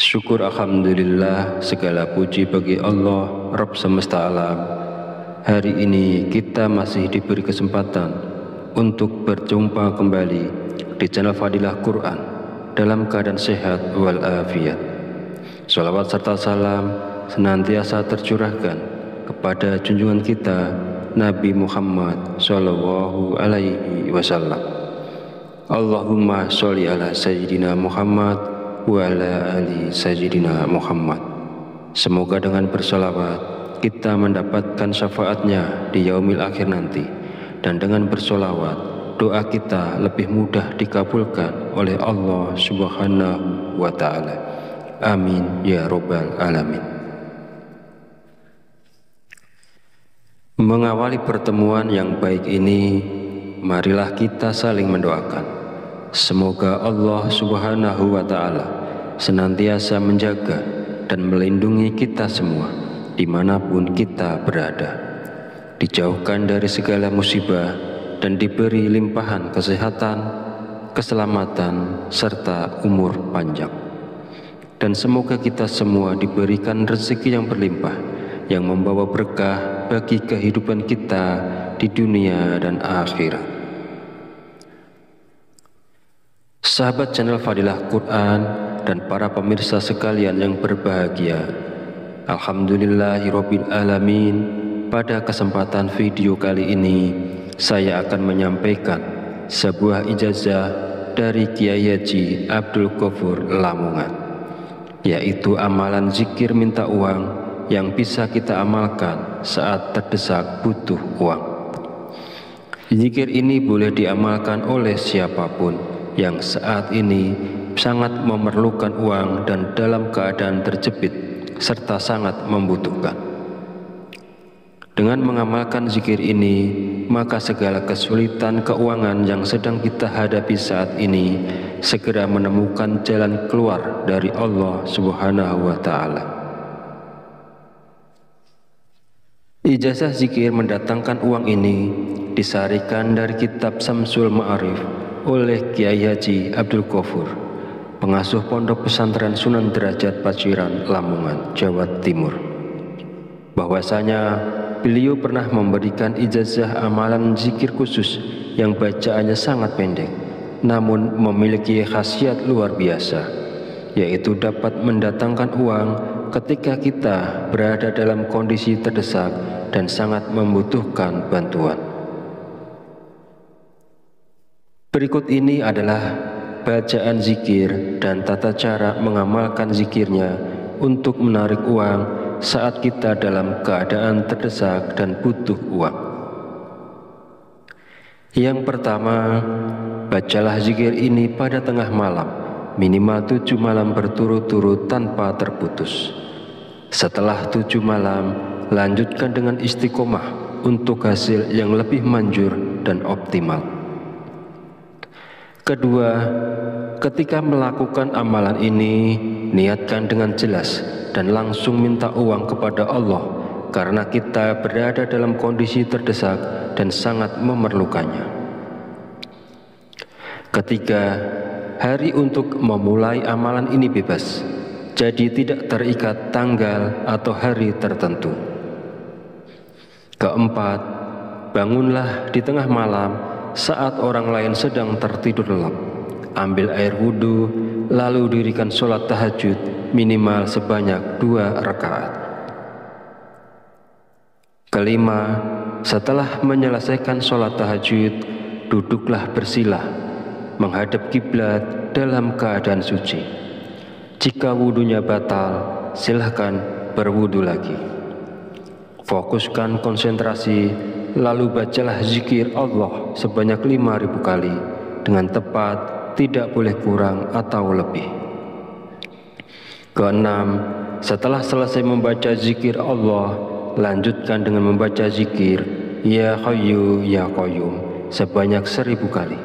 Syukur alhamdulillah, segala puji bagi Allah Rabb semesta alam. Hari ini kita masih diberi kesempatan untuk berjumpa kembali di channel Fadilah Quran dalam keadaan sehat walafiat. Salawat serta salam senantiasa tercurahkan kepada junjungan kita Nabi Muhammad Sallallahu Alaihi Wasallam. Allahumma sholli ala Sayyidina Muhammad wa ala ali Sayyidina Muhammad. Semoga dengan bersolawat kita mendapatkan syafaatnya di yaumil akhir nanti, dan dengan bersolawat doa kita lebih mudah dikabulkan oleh Allah Subhanahu wa Ta'ala. Amin ya Rabbal Alamin. Mengawali pertemuan yang baik ini, marilah kita saling mendoakan. Semoga Allah Subhanahu wa Ta'ala senantiasa menjaga dan melindungi kita semua dimanapun kita berada, dijauhkan dari segala musibah dan diberi limpahan kesehatan, keselamatan, serta umur panjang. Dan semoga kita semua diberikan rezeki yang berlimpah, yang membawa berkah bagi kehidupan kita di dunia dan akhirat. Sahabat channel Fadilah Quran dan para pemirsa sekalian yang berbahagia, Alhamdulillahirabbil alamin. Pada kesempatan video kali ini, saya akan menyampaikan sebuah ijazah dari Kiai Haji Abdul Ghafur Lamongan, yaitu amalan zikir minta uang yang bisa kita amalkan saat terdesak butuh uang. Zikir ini boleh diamalkan oleh siapapun yang saat ini sangat memerlukan uang dan dalam keadaan terjepit serta sangat membutuhkan. Dengan mengamalkan zikir ini, maka segala kesulitan keuangan yang sedang kita hadapi saat ini segera menemukan jalan keluar dari Allah Subhanahu wa Ta'ala. Ijazah zikir mendatangkan uang ini disarikan dari kitab Samsul Ma'arif oleh Kiai Haji Abdul Ghafur, pengasuh Pondok Pesantren Sunan Derajat Paciran, Lamongan, Jawa Timur. Bahwasanya beliau pernah memberikan ijazah amalan zikir khusus yang bacaannya sangat pendek, namun memiliki khasiat luar biasa, yaitu dapat mendatangkan uang ketika kita berada dalam kondisi terdesak dan sangat membutuhkan bantuan. Berikut ini adalah bacaan zikir dan tata cara mengamalkan zikirnya untuk menarik uang saat kita dalam keadaan terdesak dan butuh uang. Yang pertama, bacalah zikir ini pada tengah malam, minimal 7 malam berturut-turut tanpa terputus. Setelah 7 malam, lanjutkan dengan istiqomah untuk hasil yang lebih manjur dan optimal. Kedua, ketika melakukan amalan ini, niatkan dengan jelas dan langsung minta uang kepada Allah karena kita berada dalam kondisi terdesak dan sangat memerlukannya. Ketiga, hari untuk memulai amalan ini bebas, jadi tidak terikat tanggal atau hari tertentu. Keempat, bangunlah di tengah malam saat orang lain sedang tertidur lelap. Ambil air wudhu, lalu dirikan sholat tahajud minimal sebanyak 2 rakaat. Kelima, setelah menyelesaikan sholat tahajud, duduklah bersilah, menghadap kiblat dalam keadaan suci. Jika wudhunya batal, silahkan berwudhu lagi. Fokuskan konsentrasi, lalu bacalah zikir Allah sebanyak 5.000 kali dengan tepat, tidak boleh kurang atau lebih. Keenam, setelah selesai membaca zikir Allah, lanjutkan dengan membaca zikir Ya Hayyu Ya Qayyum sebanyak 1.000 kali.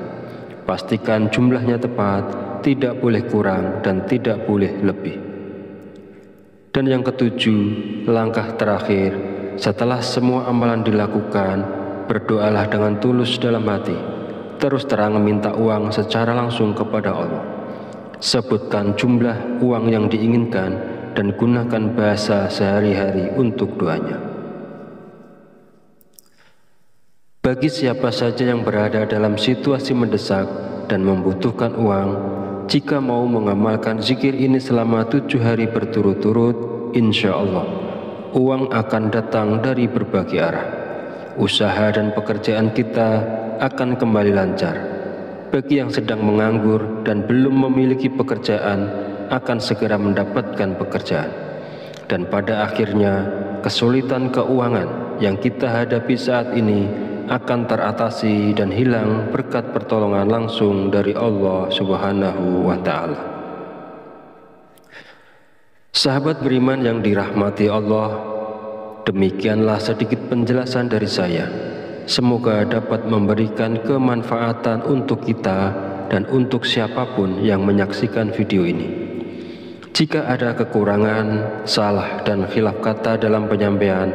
Pastikan jumlahnya tepat, tidak boleh kurang dan tidak boleh lebih. Dan yang ketujuh, langkah terakhir, setelah semua amalan dilakukan, berdoalah dengan tulus dalam hati. Terus terang minta uang secara langsung kepada Allah. Sebutkan jumlah uang yang diinginkan dan gunakan bahasa sehari-hari untuk doanya. Bagi siapa saja yang berada dalam situasi mendesak dan membutuhkan uang, jika mau mengamalkan zikir ini selama 7 hari berturut-turut, insya Allah uang akan datang dari berbagai arah. Usaha dan pekerjaan kita akan kembali lancar. Bagi yang sedang menganggur dan belum memiliki pekerjaan, akan segera mendapatkan pekerjaan. Dan pada akhirnya, kesulitan keuangan yang kita hadapi saat ini akan teratasi dan hilang berkat pertolongan langsung dari Allah Subhanahu wa Ta'ala. Sahabat beriman yang dirahmati Allah, demikianlah sedikit penjelasan dari saya. Semoga dapat memberikan kemanfaatan untuk kita dan untuk siapapun yang menyaksikan video ini. Jika ada kekurangan, salah dan khilaf kata dalam penyampaian,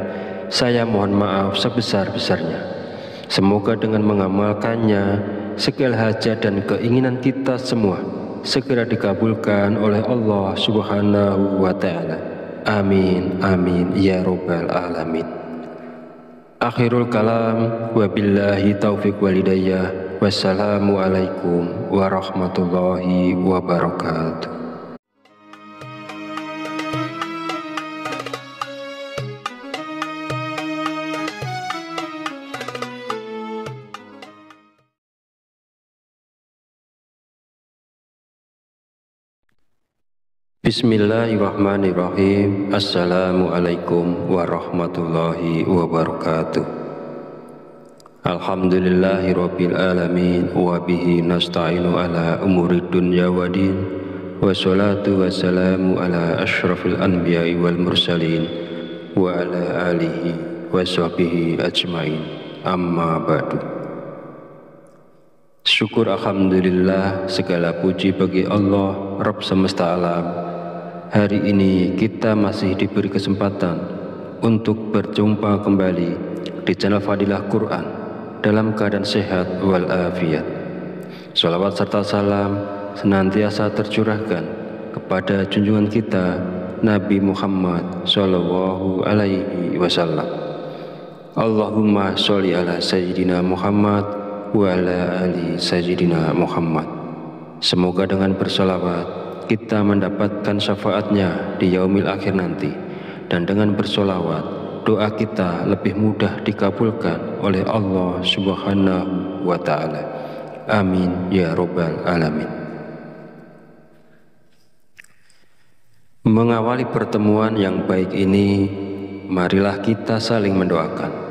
saya mohon maaf sebesar-besarnya. Semoga dengan mengamalkannya, segala hajat dan keinginan kita semua segera dikabulkan oleh Allah Subhanahu wa Ta'ala. Amin, amin, ya Rabbal Alamin. Akhirul kalam, wabillahi taufiq walhidayah. Wassalamualaikum warahmatullahi wabarakatuh. Bismillahirrahmanirrahim. Assalamualaikum warahmatullahi wabarakatuh. Alhamdulillahirabbil alamin wa bihi nasta'inu ala umuri dunya waddin. Wassalatu wassalamu ala asyrafil anbiya'i wal mursalin wa ala alihi wa sahbihi ajmain. Amma ba'du. Syukur alhamdulillah, segala puji bagi Allah Rabb semesta alam. Hari ini kita masih diberi kesempatan untuk berjumpa kembali di channel Fadilah Quran dalam keadaan sehat walafiat. Sholawat serta salam senantiasa tercurahkan kepada junjungan kita Nabi Muhammad Sallallahu Alaihi Wasallam. Allahumma sholli ala Sayyidina Muhammad wa ala ali Sayyidina Muhammad. Semoga dengan bersolawat kita mendapatkan syafaatnya di yaumil akhir nanti, dan dengan bersolawat doa kita lebih mudah dikabulkan oleh Allah Subhanahu wa Ta'ala. Amin ya Rabbal Alamin. Mengawali pertemuan yang baik ini, marilah kita saling mendoakan.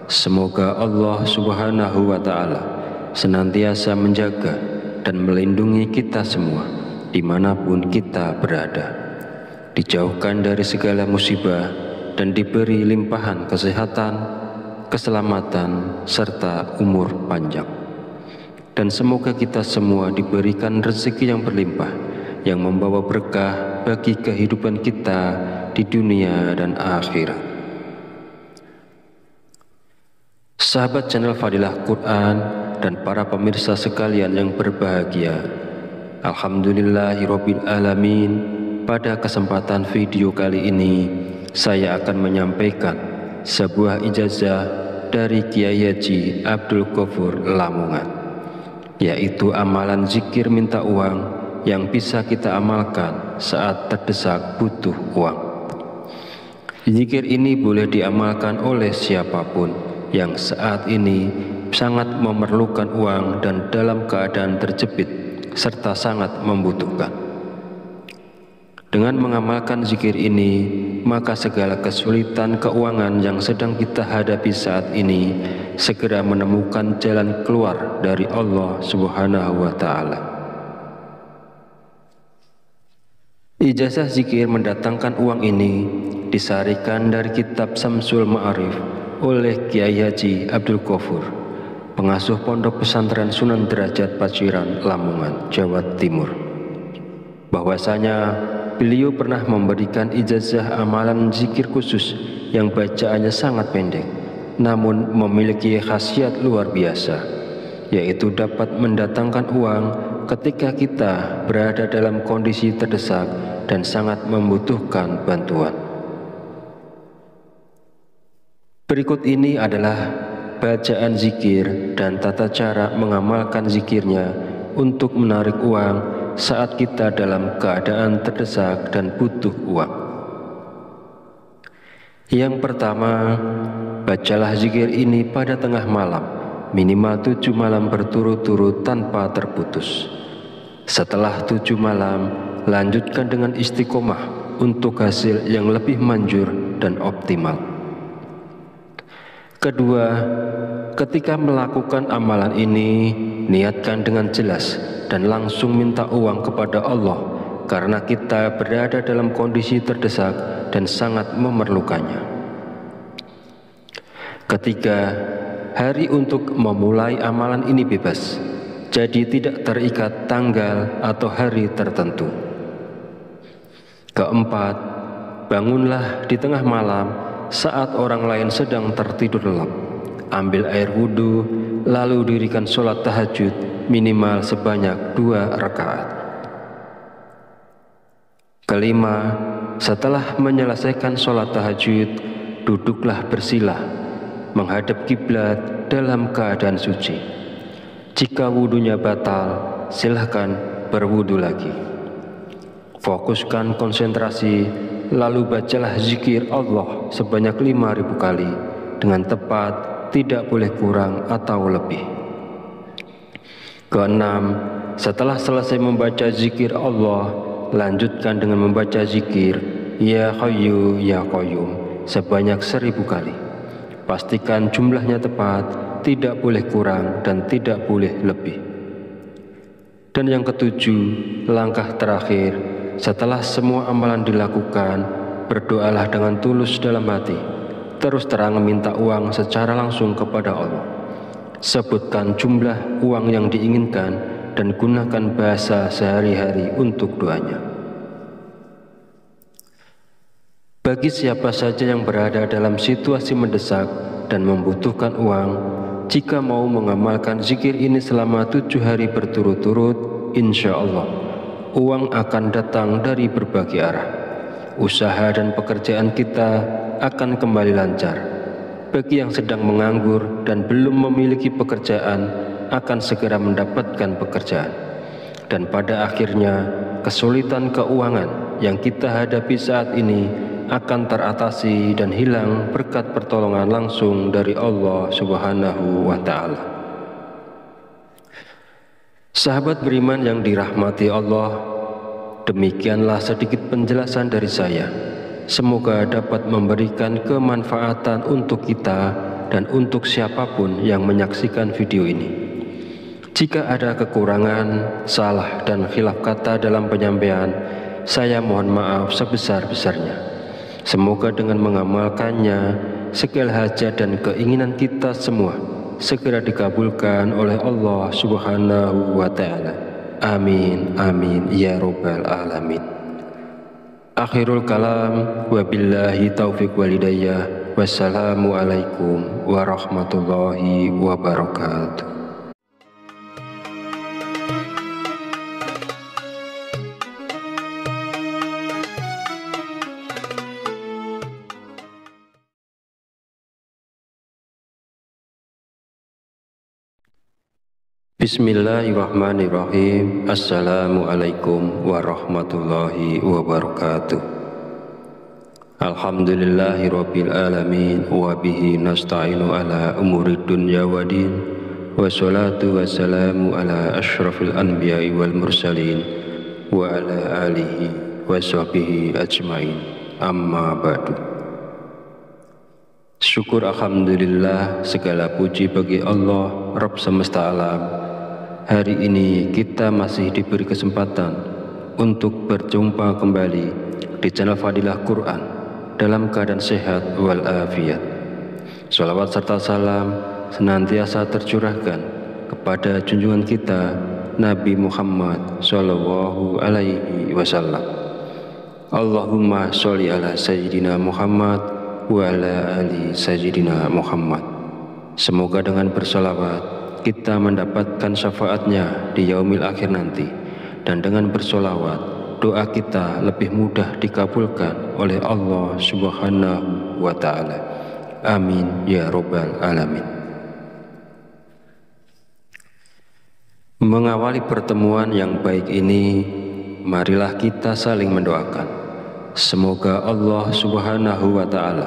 Semoga Allah Subhanahu wa Ta'ala senantiasa menjaga dan melindungi kita semua dimanapun kita berada, dijauhkan dari segala musibah dan diberi limpahan kesehatan, keselamatan, serta umur panjang. Dan semoga kita semua diberikan rezeki yang berlimpah, yang membawa berkah bagi kehidupan kita di dunia dan akhirat. Sahabat channel Fadilah Quran dan para pemirsa sekalian yang berbahagia, alhamdulillahirabbil alamin. Pada kesempatan video kali ini saya akan menyampaikan sebuah ijazah dari Kiai Haji Abdul Ghafur Lamongan, yaitu amalan zikir minta uang yang bisa kita amalkan saat terdesak butuh uang. Zikir ini boleh diamalkan oleh siapapun yang saat ini sangat memerlukan uang dan dalam keadaan terjepit serta sangat membutuhkan. Dengan mengamalkan zikir ini, maka segala kesulitan keuangan yang sedang kita hadapi saat ini segera menemukan jalan keluar dari Allah Subhanahu wa Ta'ala. Ijazah zikir mendatangkan uang ini disarikan dari kitab Samsul Ma'arif oleh Kiai Haji Abdul Ghafur, pengasuh Pondok Pesantren Sunan Derajat Paciran, Lamongan, Jawa Timur. Bahwasanya beliau pernah memberikan ijazah amalan zikir khusus yang bacaannya sangat pendek, namun memiliki khasiat luar biasa, yaitu dapat mendatangkan uang ketika kita berada dalam kondisi terdesak dan sangat membutuhkan bantuan. Berikut ini adalah bacaan zikir dan tata cara mengamalkan zikirnya untuk menarik uang saat kita dalam keadaan terdesak dan butuh uang. Yang pertama, bacalah zikir ini pada tengah malam, minimal 7 malam berturut-turut tanpa terputus. Setelah 7 malam, lanjutkan dengan istiqomah untuk hasil yang lebih manjur dan optimal. Kedua, ketika melakukan amalan ini, niatkan dengan jelas dan langsung minta uang kepada Allah, karena kita berada dalam kondisi terdesak dan sangat memerlukannya. Ketiga, hari untuk memulai amalan ini bebas, jadi tidak terikat tanggal atau hari tertentu. Keempat, bangunlah di tengah malam saat orang lain sedang tertidur lelap. Ambil air wudhu, lalu dirikan sholat tahajud minimal sebanyak 2 rakaat. Kelima, setelah menyelesaikan sholat tahajud, duduklah bersila, menghadap kiblat dalam keadaan suci. Jika wudhunya batal, silahkan berwudhu lagi. Fokuskan konsentrasi, lalu bacalah zikir Allah sebanyak 5.000 kali dengan tepat, tidak boleh kurang atau lebih. Keenam, setelah selesai membaca zikir Allah, lanjutkan dengan membaca zikir Ya Hayyu Ya Qayyum sebanyak 1.000 kali. Pastikan jumlahnya tepat, tidak boleh kurang dan tidak boleh lebih. Dan yang ketujuh, langkah terakhir, setelah semua amalan dilakukan, berdoalah dengan tulus dalam hati, terus terang minta uang secara langsung kepada Allah. Sebutkan jumlah uang yang diinginkan dan gunakan bahasa sehari-hari untuk doanya. Bagi siapa saja yang berada dalam situasi mendesak dan membutuhkan uang, jika mau mengamalkan zikir ini selama 7 hari berturut-turut, insya Allah uang akan datang dari berbagai arah. Usaha dan pekerjaan kita akan kembali lancar. Bagi yang sedang menganggur dan belum memiliki pekerjaan, akan segera mendapatkan pekerjaan. Dan pada akhirnya, kesulitan keuangan yang kita hadapi saat ini akan teratasi dan hilang berkat pertolongan langsung dari Allah Subhanahu wa Ta'ala. Sahabat beriman yang dirahmati Allah, demikianlah sedikit penjelasan dari saya. Semoga dapat memberikan kemanfaatan untuk kita dan untuk siapapun yang menyaksikan video ini. Jika ada kekurangan, salah dan khilaf kata dalam penyampaian, saya mohon maaf sebesar-besarnya. Semoga dengan mengamalkannya, segala hajat dan keinginan kita semua segera dikabulkan oleh Allah Subhanahu wa Ta'ala. Amin, amin, ya Rabbal Alamin. Akhirul kalam, wabillahi taufiq walhidayah. Wassalamualaikum warahmatullahi wabarakatuh. Bismillahirrahmanirrahim. Assalamualaikum warahmatullahi wabarakatuh. Alhamdulillahirabbil alamin wa bihi nasta'inu ala umuri dunya waddin. Wassalatu wassalamu ala asyrafil anbiya'i wal mursalin wa ala alihi wa sahbihi ajmain. Amma ba'du. Syukur alhamdulillah, segala puji bagi Allah Rabb semesta alam. Hari ini kita masih diberi kesempatan untuk berjumpa kembali di channel Fadilah Quran dalam keadaan sehat walafiat. Salawat serta salam senantiasa tercurahkan kepada junjungan kita Nabi Muhammad Sallallahu Alaihi Wasallam. Allahumma sholli ala Sayyidina Muhammad wa ala ali Sayyidina Muhammad. Semoga dengan bersolawat kita mendapatkan syafaatnya di yaumil akhir nanti, dan dengan bersolawat doa kita lebih mudah dikabulkan oleh Allah Subhanahu wa Ta'ala. Amin ya Rabbal Alamin. Mengawali pertemuan yang baik ini, marilah kita saling mendoakan. Semoga Allah Subhanahu wa Ta'ala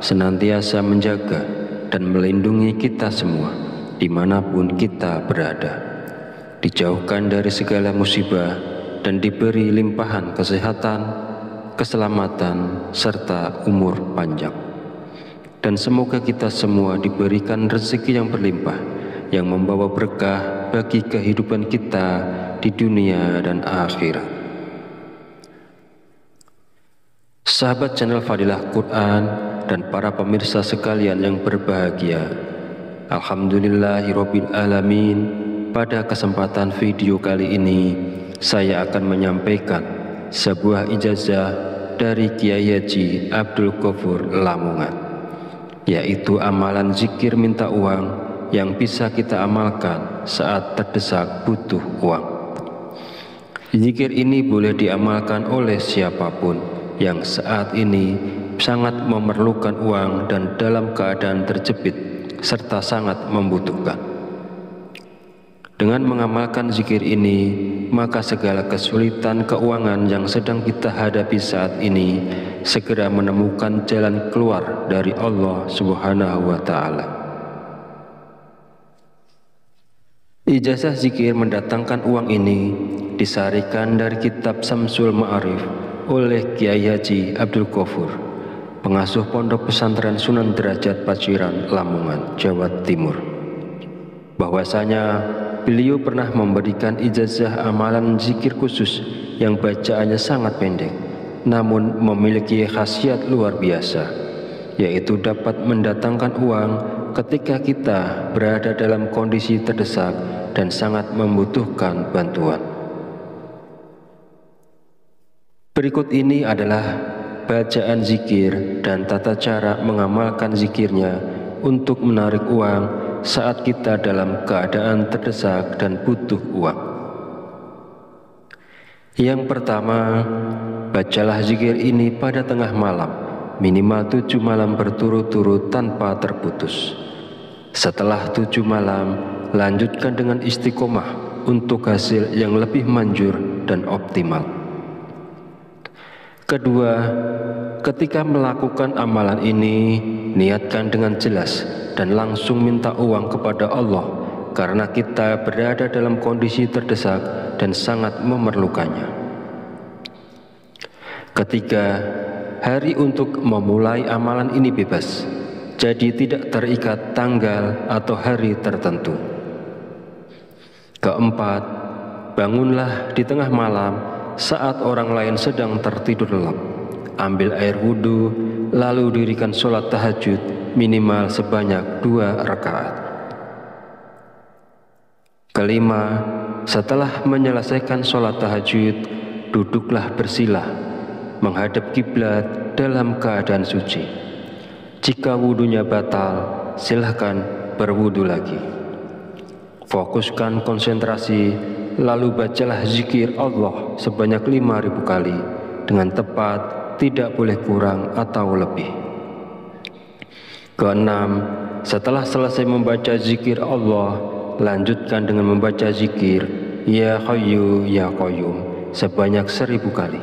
senantiasa menjaga dan melindungi kita semua dimanapun kita berada, dijauhkan dari segala musibah dan diberi limpahan kesehatan, keselamatan, serta umur panjang. Dan semoga kita semua diberikan rezeki yang berlimpah, yang membawa berkah bagi kehidupan kita di dunia dan akhirat. Sahabat channel Fadilah Quran, dan para pemirsa sekalian yang berbahagia. Alhamdulillahirabbil alamin. Pada kesempatan video kali ini saya akan menyampaikan sebuah ijazah dari Kiai Haji Abdul Ghafur Lamongan, yaitu amalan zikir minta uang yang bisa kita amalkan saat terdesak butuh uang. Zikir ini boleh diamalkan oleh siapapun yang saat ini sangat memerlukan uang dan dalam keadaan terjepit serta sangat membutuhkan. Dengan mengamalkan zikir ini, maka segala kesulitan keuangan yang sedang kita hadapi saat ini segera menemukan jalan keluar dari Allah Subhanahu wa Ta'ala. Ijazah zikir mendatangkan uang ini disarikan dari kitab Samsul Ma'arif oleh Kiai Haji Abdul Ghafur, pengasuh Pondok Pesantren Sunan Derajat Paciran, Lamongan, Jawa Timur. Bahwasanya beliau pernah memberikan ijazah amalan zikir khusus yang bacaannya sangat pendek, namun memiliki khasiat luar biasa, yaitu dapat mendatangkan uang ketika kita berada dalam kondisi terdesak dan sangat membutuhkan bantuan. Berikut ini adalah bacaan zikir dan tata cara mengamalkan zikirnya untuk menarik uang saat kita dalam keadaan terdesak dan butuh uang. Yang pertama, bacalah zikir ini pada tengah malam, minimal 7 malam berturut-turut tanpa terputus. Setelah 7 malam, lanjutkan dengan istiqomah untuk hasil yang lebih manjur dan optimal. Kedua, ketika melakukan amalan ini, niatkan dengan jelas dan langsung minta uang kepada Allah karena kita berada dalam kondisi terdesak dan sangat memerlukannya. Ketiga, hari untuk memulai amalan ini bebas, jadi tidak terikat tanggal atau hari tertentu. Keempat, bangunlah di tengah malam saat orang lain sedang tertidur lelap. Ambil air wudhu, lalu dirikan sholat tahajud minimal sebanyak 2 rakaat. Kelima, setelah menyelesaikan sholat tahajud, duduklah bersila, menghadap kiblat dalam keadaan suci. Jika wudhunya batal, silahkan berwudhu lagi. Fokuskan konsentrasi, lalu bacalah zikir Allah sebanyak 5.000 kali dengan tepat, tidak boleh kurang atau lebih. Keenam, setelah selesai membaca zikir Allah, lanjutkan dengan membaca zikir Ya Hayyu Ya Qayyum sebanyak 1.000 kali.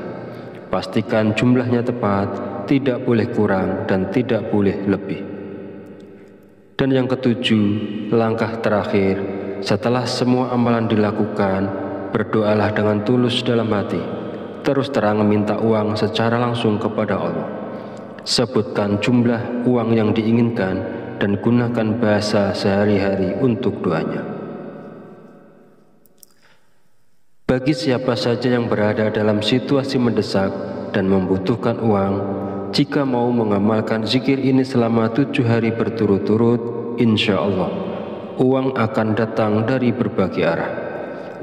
Pastikan jumlahnya tepat, tidak boleh kurang dan tidak boleh lebih. Dan yang ketujuh, langkah terakhir, setelah semua amalan dilakukan, berdoalah dengan tulus dalam hati, terus terang minta uang secara langsung kepada Allah. Sebutkan jumlah uang yang diinginkan dan gunakan bahasa sehari-hari untuk doanya. Bagi siapa saja yang berada dalam situasi mendesak dan membutuhkan uang, jika mau mengamalkan zikir ini selama 7 hari berturut-turut, insya Allah uang akan datang dari berbagai arah.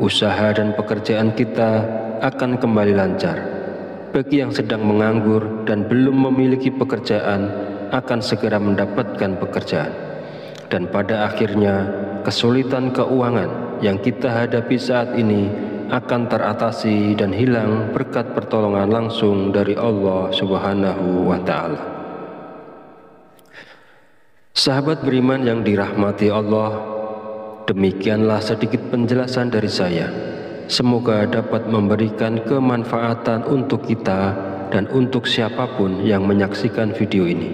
Usaha dan pekerjaan kita akan kembali lancar. Bagi yang sedang menganggur dan belum memiliki pekerjaan, akan segera mendapatkan pekerjaan. Dan pada akhirnya, kesulitan keuangan yang kita hadapi saat ini akan teratasi dan hilang berkat pertolongan langsung dari Allah Subhanahu wa Ta'ala. Sahabat beriman yang dirahmati Allah, demikianlah sedikit penjelasan dari saya. Semoga dapat memberikan kemanfaatan untuk kita dan untuk siapapun yang menyaksikan video ini.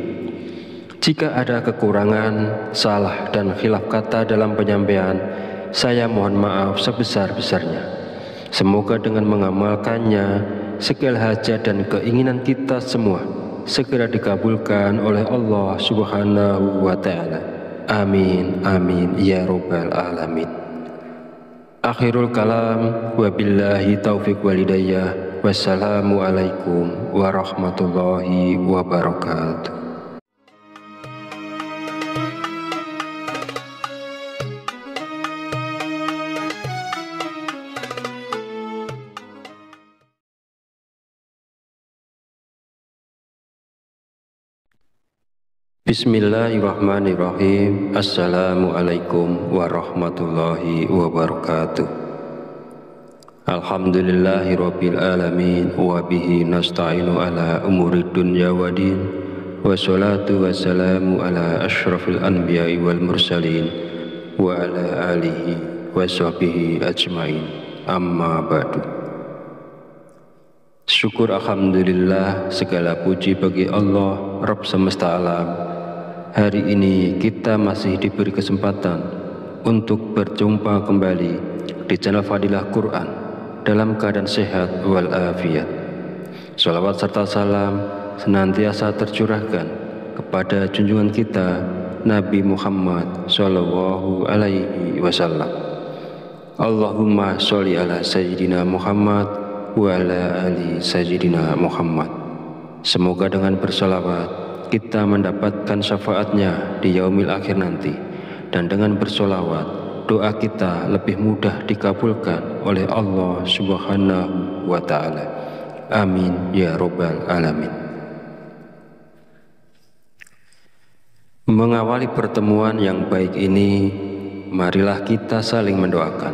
Jika ada kekurangan, salah dan khilaf kata dalam penyampaian, saya mohon maaf sebesar-besarnya. Semoga dengan mengamalkannya, segala hajat dan keinginan kita semua segera dikabulkan oleh Allah Subhanahu wa Ta'ala. Amin, amin, ya Rabbal Alamin. Akhirul kalam, wabillahi taufiq walhidayah. Wassalamualaikum warahmatullahi wabarakatuh. Bismillahirrahmanirrahim. Assalamualaikum warahmatullahi wabarakatuh. Alhamdulillahirabbil alamin wa bihi nasta'inu ala umuri dunya waddin. Wassalatu wassalamu ala asyrafil anbiya'i wal mursalin wa ala alihi wa sahbihi ajmain. Amma ba'du. Syukur alhamdulillah, segala puji bagi Allah Rabb semesta alam. Hari ini kita masih diberi kesempatan untuk berjumpa kembali di channel Fadilah Quran dalam keadaan sehat walafiat. Sholawat serta salam senantiasa tercurahkan kepada junjungan kita Nabi Muhammad Sallallahu Alaihi Wasallam. Allahumma sholli ala Sayyidina Muhammad wa ala ali Sayyidina Muhammad. Semoga dengan bersolawat kita mendapatkan syafaatnya di yaumil akhir nanti, dan dengan bersolawat doa kita lebih mudah dikabulkan oleh Allah Subhanahu wa Ta'ala. Amin ya Rabbal Alamin. Mengawali pertemuan yang baik ini, marilah kita saling mendoakan.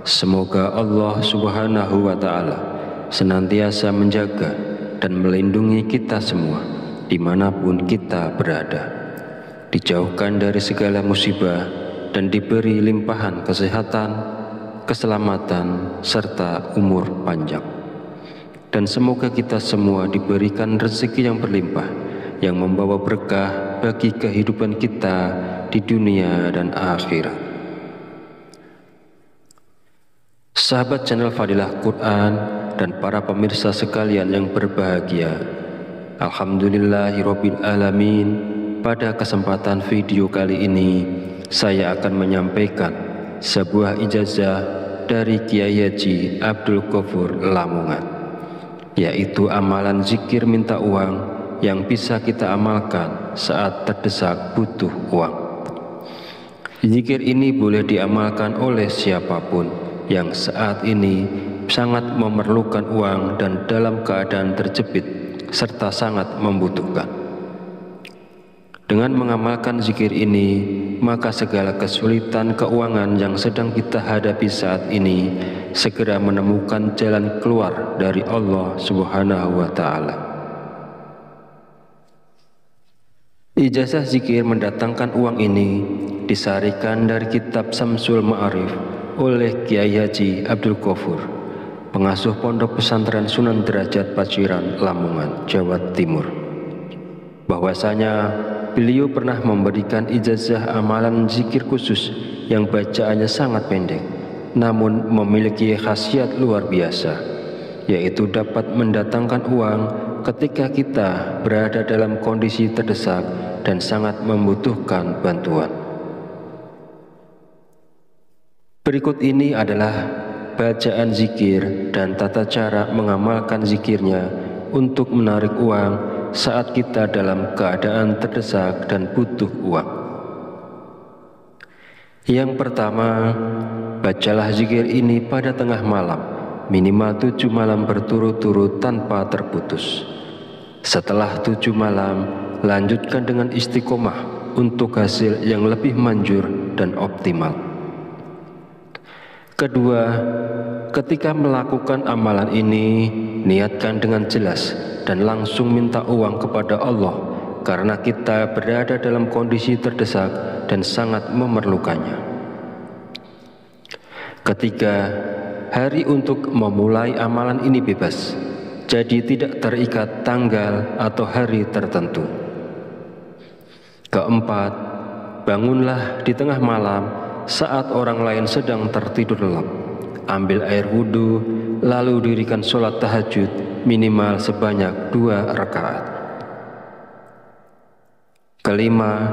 Semoga Allah Subhanahu wa Ta'ala senantiasa menjaga dan melindungi kita semua dimanapun kita berada, dijauhkan dari segala musibah dan diberi limpahan kesehatan, keselamatan, serta umur panjang. Dan semoga kita semua diberikan rezeki yang berlimpah, yang membawa berkah bagi kehidupan kita di dunia dan akhirat. Sahabat channel Fadilah Quran dan para pemirsa sekalian yang berbahagia, alhamdulillahirabbil alamin. Pada kesempatan video kali ini saya akan menyampaikan sebuah ijazah dari Kiai Haji Abdul Ghafur Lamongan, yaitu amalan zikir minta uang yang bisa kita amalkan saat terdesak butuh uang. Zikir ini boleh diamalkan oleh siapapun yang saat ini sangat memerlukan uang dan dalam keadaan terjepit serta sangat membutuhkan. Dengan mengamalkan zikir ini, maka segala kesulitan keuangan yang sedang kita hadapi saat ini segera menemukan jalan keluar dari Allah Subhanahu wa Ta'ala. Ijazah zikir mendatangkan uang ini disarikan dari kitab Samsul Ma'arif oleh Kiai Haji Abdul Ghafur, pengasuh Pondok Pesantren Sunan Derajat Paciran, Lamongan, Jawa Timur. Bahwasanya beliau pernah memberikan ijazah amalan zikir khusus yang bacaannya sangat pendek, namun memiliki khasiat luar biasa, yaitu dapat mendatangkan uang ketika kita berada dalam kondisi terdesak dan sangat membutuhkan bantuan. Berikut ini adalah bacaan zikir dan tata cara mengamalkan zikirnya untuk menarik uang saat kita dalam keadaan terdesak dan butuh uang. Yang pertama, bacalah zikir ini pada tengah malam, minimal 7 malam berturut-turut tanpa terputus. Setelah 7 malam, lanjutkan dengan istiqomah untuk hasil yang lebih manjur dan optimal. Kedua, ketika melakukan amalan ini, niatkan dengan jelas dan langsung minta uang kepada Allah, karena kita berada dalam kondisi terdesak dan sangat memerlukannya. Ketiga, hari untuk memulai amalan ini bebas, jadi tidak terikat tanggal atau hari tertentu. Keempat, bangunlah di tengah malam saat orang lain sedang tertidur lelap. Ambil air wudhu, lalu dirikan sholat tahajud minimal sebanyak 2 rakaat. Kelima,